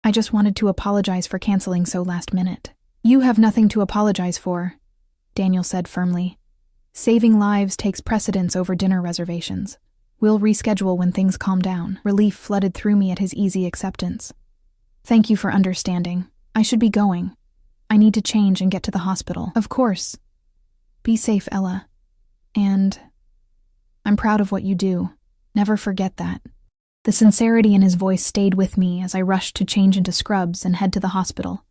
I just wanted to apologize for canceling so last minute." "You have nothing to apologize for," Daniel said firmly. "Saving lives takes precedence over dinner reservations. We'll reschedule when things calm down." Relief flooded through me at his easy acceptance. "Thank you for understanding. I should be going. I need to change and get to the hospital." "Of course. Be safe, Ella. And I'm proud of what you do. Never forget that." The sincerity in his voice stayed with me as I rushed to change into scrubs and head to the hospital,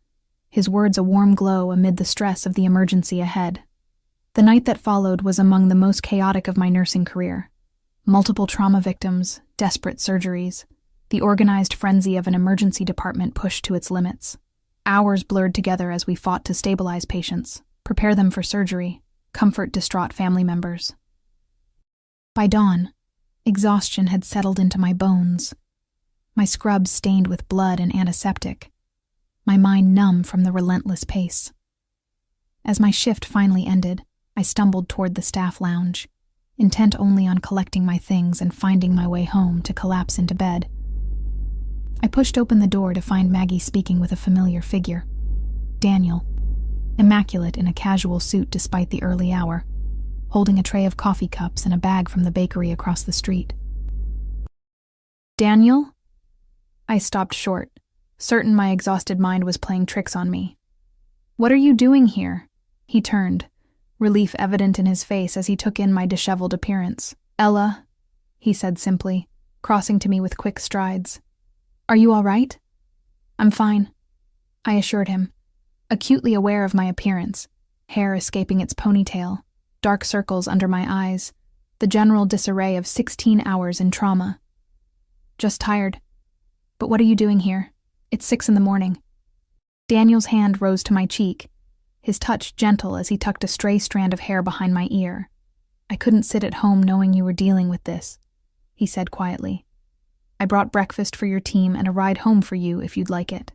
his words a warm glow amid the stress of the emergency ahead. The night that followed was among the most chaotic of my nursing career. Multiple trauma victims, desperate surgeries, the organized frenzy of an emergency department pushed to its limits. Hours blurred together as we fought to stabilize patients, prepare them for surgery, comfort distraught family members. By dawn, exhaustion had settled into my bones, my scrubs stained with blood and antiseptic, my mind numb from the relentless pace. As my shift finally ended, I stumbled toward the staff lounge, intent only on collecting my things and finding my way home to collapse into bed. I pushed open the door to find Maggie speaking with a familiar figure. Daniel, immaculate in a casual suit despite the early hour, holding a tray of coffee cups and a bag from the bakery across the street. "Daniel?" I stopped short, certain my exhausted mind was playing tricks on me. "What are you doing here?" He turned, relief evident in his face as he took in my disheveled appearance. "Ella," he said simply, crossing to me with quick strides. "Are you all right?" "I'm fine," I assured him, acutely aware of my appearance, hair escaping its ponytail, dark circles under my eyes, the general disarray of 16 hours in trauma. "Just tired. But what are you doing here? It's 6 a.m. Daniel's hand rose to my cheek, his touch gentle as he tucked a stray strand of hair behind my ear. "I couldn't sit at home knowing you were dealing with this," he said quietly. "I brought breakfast for your team and a ride home for you if you'd like it."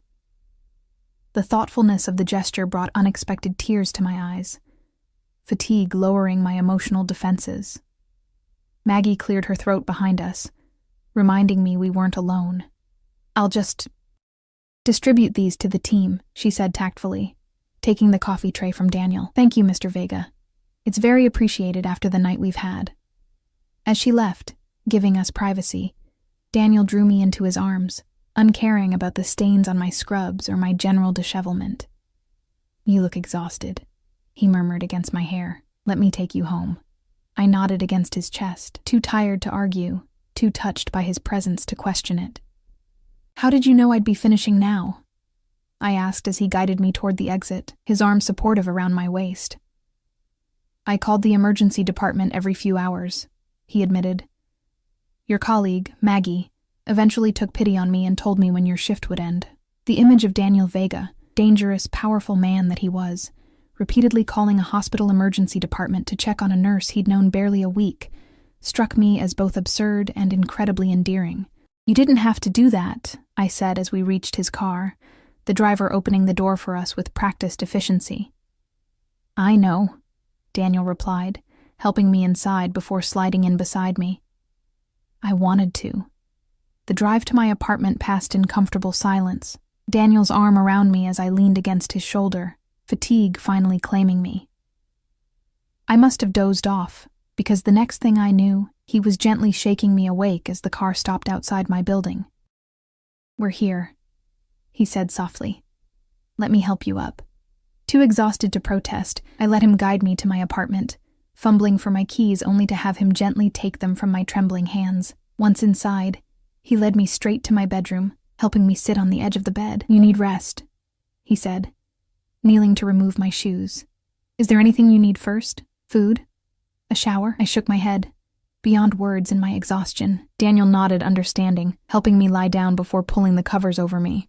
The thoughtfulness of the gesture brought unexpected tears to my eyes, fatigue lowering my emotional defenses. Maggie cleared her throat behind us, reminding me we weren't alone. "I'll just distribute these to the team," she said tactfully, taking the coffee tray from Daniel. "Thank you, Mr. Vega. It's very appreciated after the night we've had." As she left, giving us privacy, Daniel drew me into his arms, uncaring about the stains on my scrubs or my general dishevelment. "You look exhausted," he murmured against my hair. "Let me take you home." I nodded against his chest, too tired to argue, too touched by his presence to question it. "How did you know I'd be finishing now?" I asked as he guided me toward the exit, his arm supportive around my waist. "I called the emergency department every few hours," he admitted. "Your colleague, Maggie, eventually took pity on me and told me when your shift would end." The image of Daniel Vega, dangerous, powerful man that he was, repeatedly calling a hospital emergency department to check on a nurse he'd known barely a week, struck me as both absurd and incredibly endearing. "You didn't have to do that," I said as we reached his car, the driver opening the door for us with practiced efficiency. "I know," Daniel replied, helping me inside before sliding in beside me. I wanted to. The drive to my apartment passed in comfortable silence, Daniel's arm around me as I leaned against his shoulder, fatigue finally claiming me. I must have dozed off, because the next thing I knew, he was gently shaking me awake as the car stopped outside my building. "We're here," he said softly. "Let me help you up." Too exhausted to protest, I let him guide me to my apartment, fumbling for my keys only to have him gently take them from my trembling hands. Once inside, he led me straight to my bedroom, helping me sit on the edge of the bed. "You need rest," he said, kneeling to remove my shoes. "Is there anything you need first? Food? A shower?" I shook my head. beyond words in my exhaustion. Daniel nodded, understanding, helping me lie down before pulling the covers over me.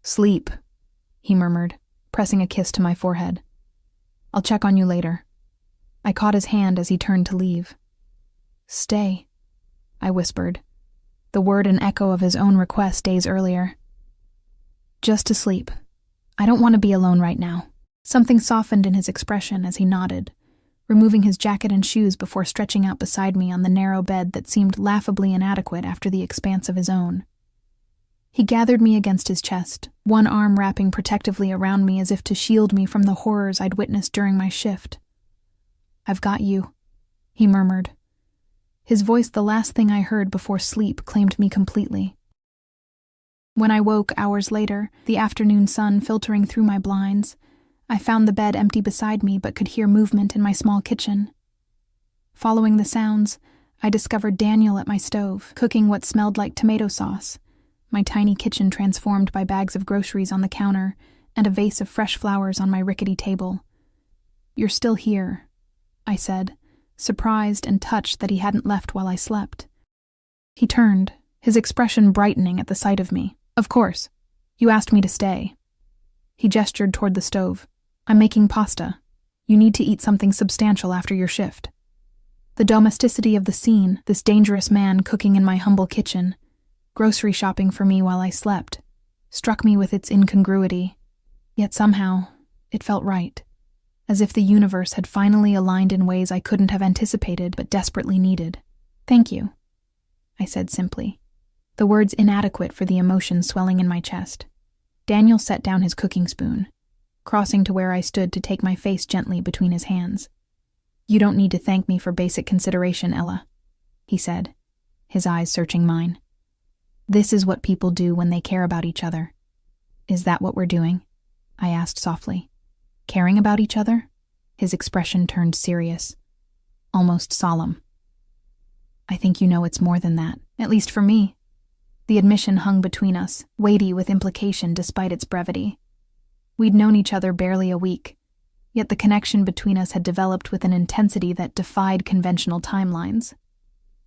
"Sleep," he murmured, pressing a kiss to my forehead. "I'll check on you later." I caught his hand as he turned to leave. "Stay," I whispered, the word an echo of his own request days earlier. "Just to sleep. I don't want to be alone right now." Something softened in his expression as he nodded, removing his jacket and shoes before stretching out beside me on the narrow bed that seemed laughably inadequate after the expanse of his own. He gathered me against his chest, one arm wrapping protectively around me as if to shield me from the horrors I'd witnessed during my shift. "I've got you," he murmured. His voice, the last thing I heard before sleep, claimed me completely. When I woke hours later, the afternoon sun filtering through my blinds, I found the bed empty beside me but could hear movement in my small kitchen. Following the sounds, I discovered Daniel at my stove, cooking what smelled like tomato sauce, my tiny kitchen transformed by bags of groceries on the counter and a vase of fresh flowers on my rickety table. "You're still here," I said, surprised and touched that he hadn't left while I slept. He turned, his expression brightening at the sight of me. "Of course. You asked me to stay." He gestured toward the stove. "I'm making pasta. You need to eat something substantial after your shift." The domesticity of the scene, this dangerous man cooking in my humble kitchen, grocery shopping for me while I slept, struck me with its incongruity. Yet somehow, it felt right, as if the universe had finally aligned in ways I couldn't have anticipated but desperately needed. "Thank you," I said simply, the words inadequate for the emotion swelling in my chest. Daniel set down his cooking spoon, crossing to where I stood to take my face gently between his hands. "You don't need to thank me for basic consideration, Ella," he said, his eyes searching mine. "This is what people do when they care about each other." "Is that what we're doing?" I asked softly. "Caring about each other?" His expression turned serious, almost solemn. "I think you know it's more than that, at least for me." The admission hung between us, weighty with implication despite its brevity. We'd known each other barely a week, yet the connection between us had developed with an intensity that defied conventional timelines.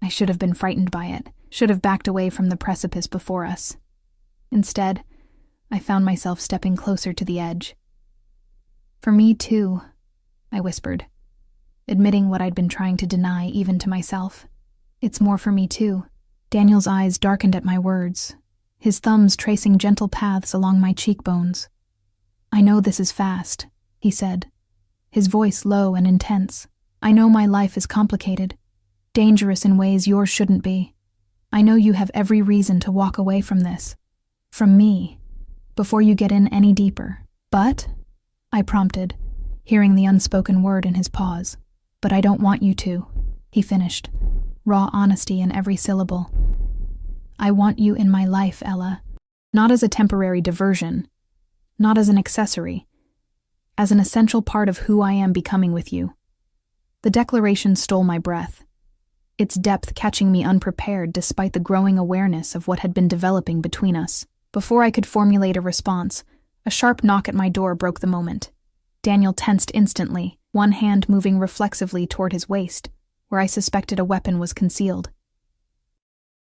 I should have been frightened by it, should have backed away from the precipice before us. Instead, I found myself stepping closer to the edge. "For me, too," I whispered, admitting what I'd been trying to deny even to myself. "It's more for me, too." Daniel's eyes darkened at my words, his thumbs tracing gentle paths along my cheekbones. "I know this is fast," he said, his voice low and intense. "I know my life is complicated, dangerous in ways yours shouldn't be. I know you have every reason to walk away from this, from me, before you get in any deeper. But," I prompted, hearing the unspoken word in his pause. "But I don't want you to," he finished, raw honesty in every syllable. "I want you in my life, Ella, not as a temporary diversion, not as an accessory, as an essential part of who I am becoming with you." The declaration stole my breath, its depth catching me unprepared despite the growing awareness of what had been developing between us. Before I could formulate a response, a sharp knock at my door broke the moment. Daniel tensed instantly, one hand moving reflexively toward his waist, where I suspected a weapon was concealed.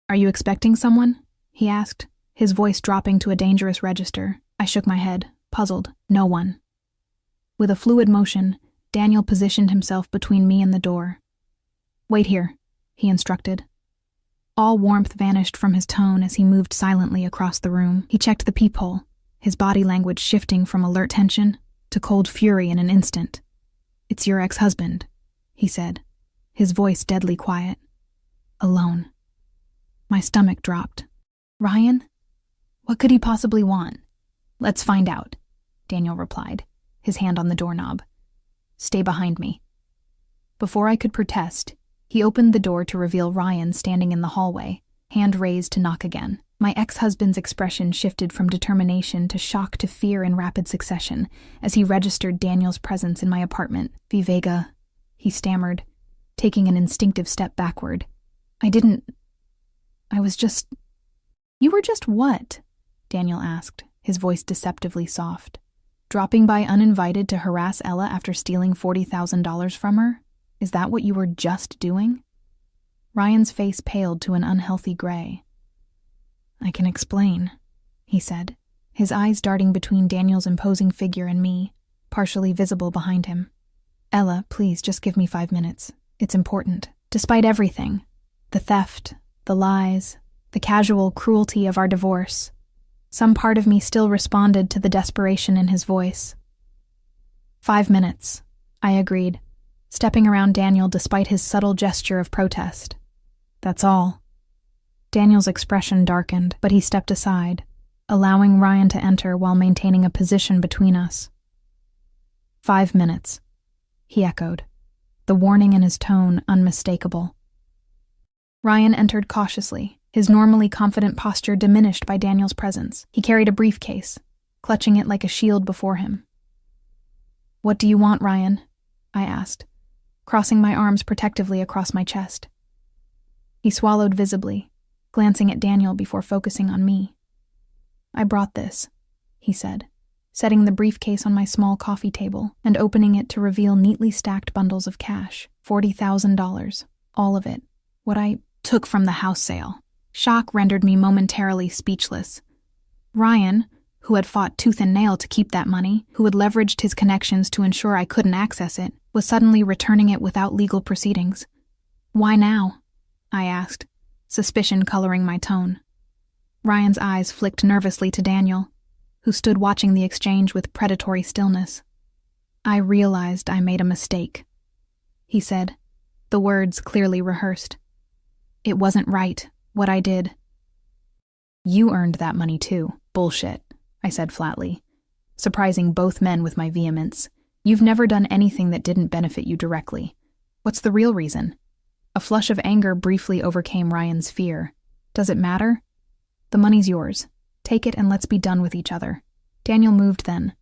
"Are you expecting someone?" he asked, his voice dropping to a dangerous register. I shook my head, puzzled. "No one." With a fluid motion, Daniel positioned himself between me and the door. "Wait here," he instructed. All warmth vanished from his tone as he moved silently across the room. He checked the peephole, his body language shifting from alert tension to cold fury in an instant. "It's your ex-husband," he said, his voice deadly quiet. "Alone." My stomach dropped. "Ryan? What could he possibly want?" "Let's find out," Daniel replied, his hand on the doorknob. "Stay behind me." Before I could protest, he opened the door to reveal Ryan standing in the hallway, hand raised to knock again. My ex-husband's expression shifted from determination to shock to fear in rapid succession as he registered Daniel's presence in my apartment. "Vivega," he stammered, taking an instinctive step backward. I was just..." "You were just what?" Daniel asked, his voice deceptively soft. "Dropping by uninvited to harass Ella after stealing $40,000 from her? Is that what you were just doing?" Ryan's face paled to an unhealthy gray. "I can explain," he said, his eyes darting between Daniel's imposing figure and me, partially visible behind him. "Ella, please, just give me 5 minutes. It's important. Despite everything, the theft, the lies, the casual cruelty of our divorce, some part of me still responded to the desperation in his voice. 5 minutes, I agreed, stepping around Daniel despite his subtle gesture of protest. That's all. Daniel's expression darkened, but he stepped aside, allowing Ryan to enter while maintaining a position between us. 5 minutes, he echoed, the warning in his tone unmistakable. Ryan entered cautiously, his normally confident posture diminished by Daniel's presence. He carried a briefcase, clutching it like a shield before him. "What do you want, Ryan?" I asked, crossing my arms protectively across my chest. He swallowed visibly, glancing at Daniel before focusing on me. "I brought this," he said, setting the briefcase on my small coffee table and opening it to reveal neatly stacked bundles of cash, $40,000, all of it, what I took from the house sale. Shock rendered me momentarily speechless. Ryan, who had fought tooth and nail to keep that money, who had leveraged his connections to ensure I couldn't access it, was suddenly returning it without legal proceedings. "Why now?" I asked, suspicion coloring my tone. Ryan's eyes flicked nervously to Daniel, who stood watching the exchange with predatory stillness. "I realized I made a mistake," he said, the words clearly rehearsed. "It wasn't right, what I did." "You earned that money too. Bullshit," I said flatly, surprising both men with my vehemence. "You've never done anything that didn't benefit you directly. What's the real reason?" A flush of anger briefly overcame Ryan's fear. "Does it matter? The money's yours. Take it and let's be done with each other." Daniel moved then,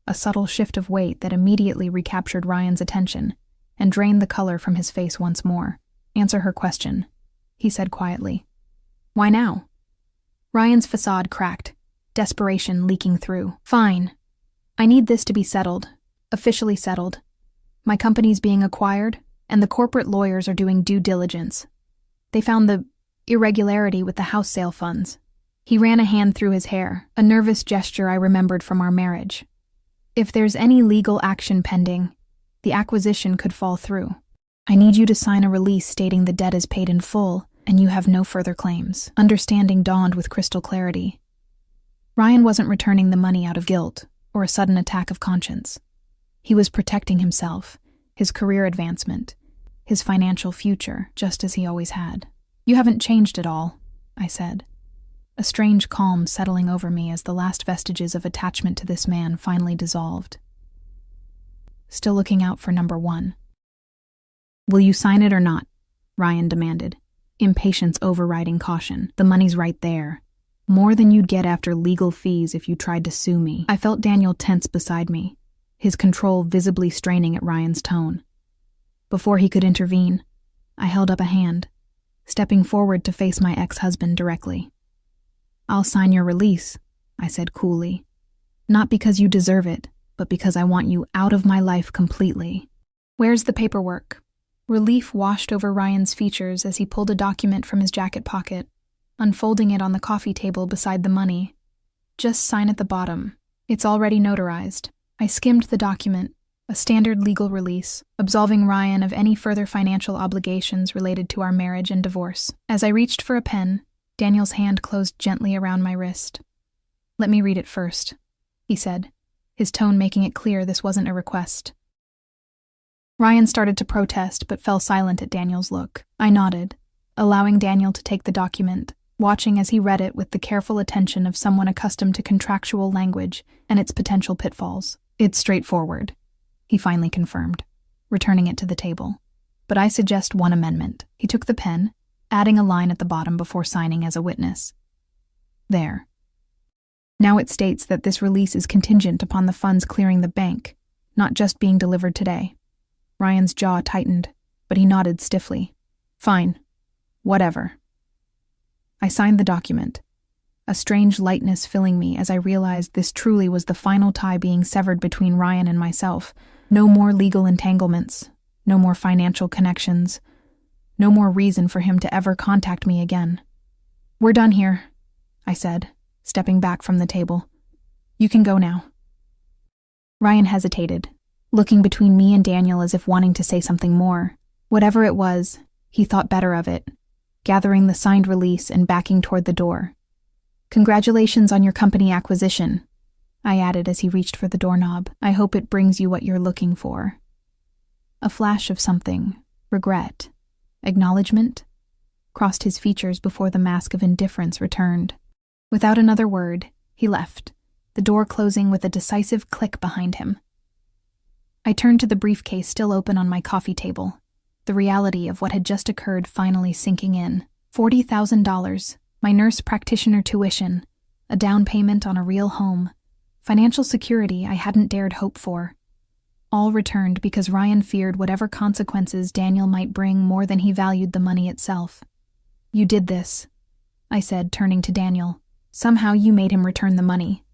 a subtle shift of weight that immediately recaptured Ryan's attention and drained the color from his face once more. "Answer her question," he said quietly. "Why now?" Ryan's facade cracked, desperation leaking through. "Fine. I need this to be settled, officially settled. My company's being acquired, and the corporate lawyers are doing due diligence. They found the irregularity with the house sale funds." He ran a hand through his hair, a nervous gesture I remembered from our marriage. "If there's any legal action pending, the acquisition could fall through. I need you to sign a release stating the debt is paid in full, and you have no further claims." Understanding dawned with crystal clarity. Ryan wasn't returning the money out of guilt or a sudden attack of conscience. He was protecting himself, his career advancement, his financial future, just as he always had. "You haven't changed at all," I said, a strange calm settling over me as the last vestiges of attachment to this man finally dissolved. "Still looking out for number one." "Will you sign it or not?" Ryan demanded, impatience overriding caution. "The money's right there. More than you'd get after legal fees if you tried to sue me." I felt Daniel tense beside me, his control visibly straining at Ryan's tone. Before he could intervene, I held up a hand, stepping forward to face my ex-husband directly. "I'll sign your release," I said coolly. "Not because you deserve it, but because I want you out of my life completely." "Where's the paperwork?" Relief washed over Ryan's features as he pulled a document from his jacket pocket, unfolding it on the coffee table beside the money. "Just sign at the bottom. It's already notarized." I skimmed the document, a standard legal release, absolving Ryan of any further financial obligations related to our marriage and divorce. As I reached for a pen, Daniel's hand closed gently around my wrist. "Let me read it first," he said, his tone making it clear this wasn't a request. Ryan started to protest but fell silent at Daniel's look. I nodded, allowing Daniel to take the document, watching as he read it with the careful attention of someone accustomed to contractual language and its potential pitfalls. "It's straightforward," he finally confirmed, returning it to the table. "But I suggest one amendment." He took the pen, adding a line at the bottom before signing as a witness. "There. Now it states that this release is contingent upon the funds clearing the bank, not just being delivered today." Ryan's jaw tightened, but he nodded stiffly. "Fine. Whatever." I signed the document, a strange lightness filling me as I realized this truly was the final tie being severed between Ryan and myself. No more legal entanglements, no more financial connections, No more reason for him to ever contact me again. "We're done here," I said, stepping back from the table. "You can go now." Ryan hesitated, looking between me and Daniel as if wanting to say something more. Whatever it was, he thought better of it, gathering the signed release and backing toward the door. "Congratulations on your company acquisition," I added as he reached for the doorknob. "I hope it brings you what you're looking for." A flash of something, regret, acknowledgement, crossed his features before the mask of indifference returned. Without another word, he left, the door closing with a decisive click behind him. I turned to the briefcase still open on my coffee table, the reality of what had just occurred finally sinking in. $40,000, my nurse practitioner tuition, a down payment on a real home, financial security I hadn't dared hope for. All returned because Ryan feared whatever consequences Daniel might bring more than he valued the money itself. "You did this," I said, turning to Daniel. "Somehow you made him return the money."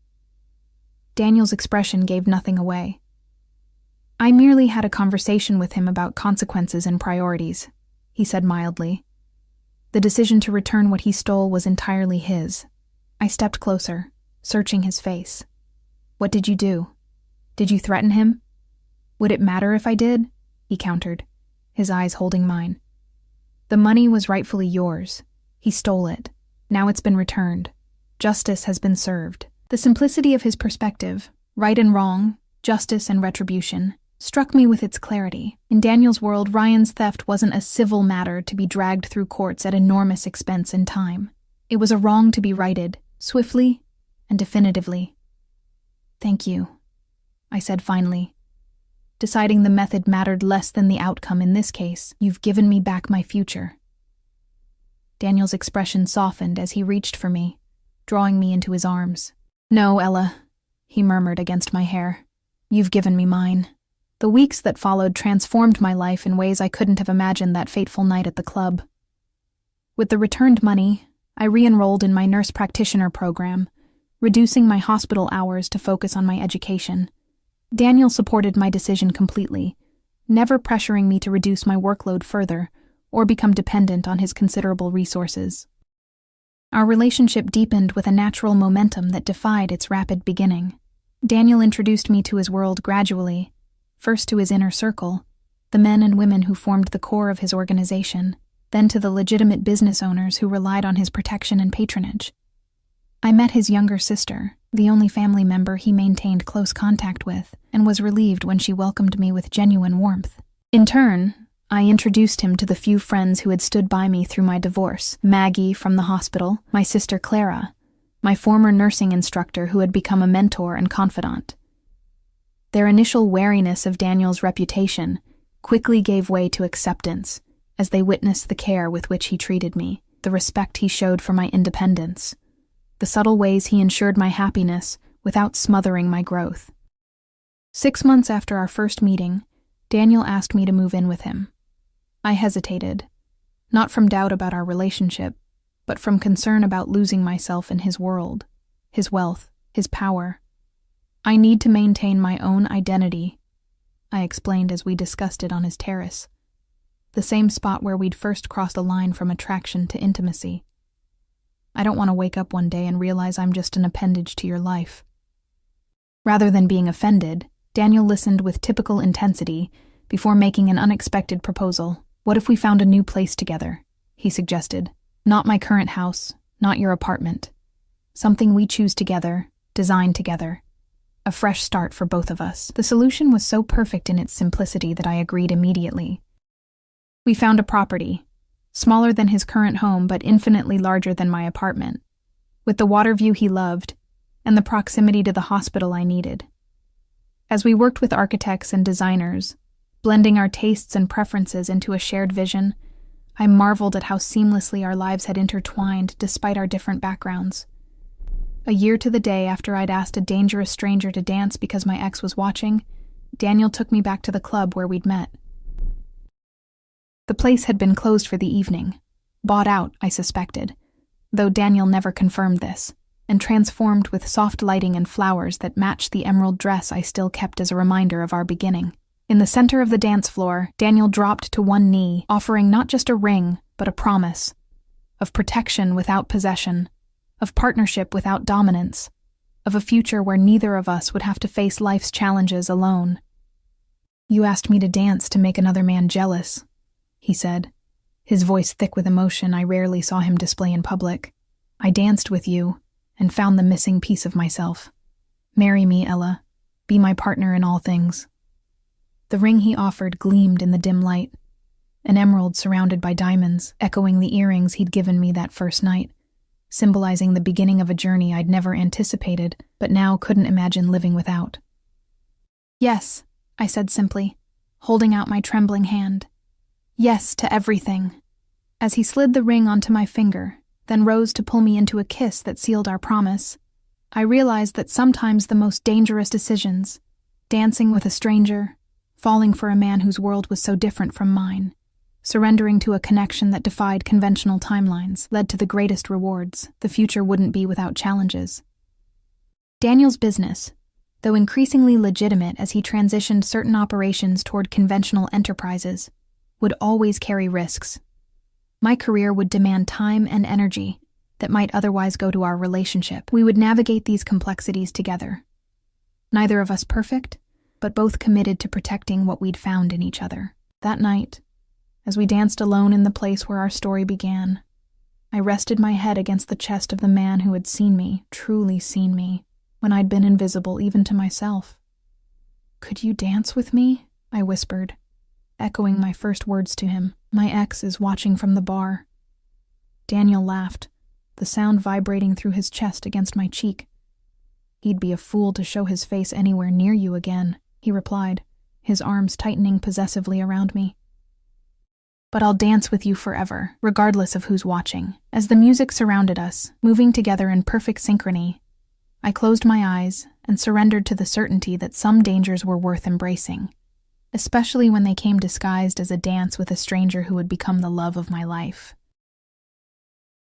Daniel's expression gave nothing away. "I merely had a conversation with him about consequences and priorities," he said mildly. "The decision to return what he stole was entirely his." I stepped closer, searching his face. "What did you do? Did you threaten him?" "Would it matter if I did?" he countered, his eyes holding mine. "The money was rightfully yours. He stole it. Now it's been returned. Justice has been served." The simplicity of his perspective, right and wrong, justice and retribution, struck me with its clarity. In Daniel's world, Ryan's theft wasn't a civil matter to be dragged through courts at enormous expense and time. It was a wrong to be righted, swiftly and definitively. "Thank you," I said finally, deciding the method mattered less than the outcome in this case. "You've given me back my future." Daniel's expression softened as he reached for me, drawing me into his arms. "No, Ella," he murmured against my hair. "You've given me mine." The weeks that followed transformed my life in ways I couldn't have imagined that fateful night at the club. With the returned money, I re-enrolled in my nurse practitioner program, reducing my hospital hours to focus on my education. Daniel supported my decision completely, never pressuring me to reduce my workload further or become dependent on his considerable resources. Our relationship deepened with a natural momentum that defied its rapid beginning. Daniel introduced me to his world gradually, first to his inner circle, the men and women who formed the core of his organization, then to the legitimate business owners who relied on his protection and patronage. I met his younger sister, the only family member he maintained close contact with, and was relieved when she welcomed me with genuine warmth. In turn, I introduced him to the few friends who had stood by me through my divorce: Maggie from the hospital, my sister Clara, my former nursing instructor who had become a mentor and confidant. Their initial wariness of Daniel's reputation quickly gave way to acceptance as they witnessed the care with which he treated me, the respect he showed for my independence, the subtle ways he ensured my happiness without smothering my growth. 6 months after our first meeting, Daniel asked me to move in with him. I hesitated, not from doubt about our relationship, but from concern about losing myself in his world, his wealth, his power. "I need to maintain my own identity," I explained as we discussed it on his terrace, the same spot where we'd first crossed a line from attraction to intimacy. "I don't want to wake up one day and realize I'm just an appendage to your life." Rather than being offended, Daniel listened with typical intensity before making an unexpected proposal. "What if we found a new place together?" he suggested. "Not my current house, not your apartment. Something we choose together, design together. A fresh start for both of us." The solution was so perfect in its simplicity that I agreed immediately. We found a property, smaller than his current home but infinitely larger than my apartment, with the water view he loved and the proximity to the hospital I needed. As we worked with architects and designers, blending our tastes and preferences into a shared vision, I marveled at how seamlessly our lives had intertwined despite our different backgrounds. A year to the day after I'd asked a dangerous stranger to dance because my ex was watching, Daniel took me back to the club where we'd met. The place had been closed for the evening, bought out, I suspected, though Daniel never confirmed this, and transformed with soft lighting and flowers that matched the emerald dress I still kept as a reminder of our beginning. In the center of the dance floor, Daniel dropped to one knee, offering not just a ring, but a promise of protection without possession, of partnership without dominance, of a future where neither of us would have to face life's challenges alone. "You asked me to dance to make another man jealous," he said, his voice thick with emotion I rarely saw him display in public. "I danced with you and found the missing piece of myself. Marry me, Ella. Be my partner in all things." The ring he offered gleamed in the dim light, an emerald surrounded by diamonds, echoing the earrings he'd given me that first night, symbolizing the beginning of a journey I'd never anticipated, but now couldn't imagine living without. "Yes," I said simply, holding out my trembling hand. "Yes to everything." As he slid the ring onto my finger, then rose to pull me into a kiss that sealed our promise, I realized that sometimes the most dangerous decisions, dancing with a stranger, falling for a man whose world was so different from mine, surrendering to a connection that defied conventional timelines, led to the greatest rewards. The future wouldn't be without challenges. Daniel's business, though increasingly legitimate as he transitioned certain operations toward conventional enterprises, would always carry risks. My career would demand time and energy that might otherwise go to our relationship. We would navigate these complexities together. Neither of us perfect, but both committed to protecting what we'd found in each other. That night, as we danced alone in the place where our story began, I rested my head against the chest of the man who had seen me, truly seen me, when I'd been invisible even to myself. "Could you dance with me?" I whispered, echoing my first words to him. "My ex is watching from the bar." Daniel laughed, the sound vibrating through his chest against my cheek. "He'd be a fool to show his face anywhere near you again," he replied, his arms tightening possessively around me. "But I'll dance with you forever, regardless of who's watching." As the music surrounded us, moving together in perfect synchrony, I closed my eyes and surrendered to the certainty that some dangers were worth embracing, especially when they came disguised as a dance with a stranger who would become the love of my life.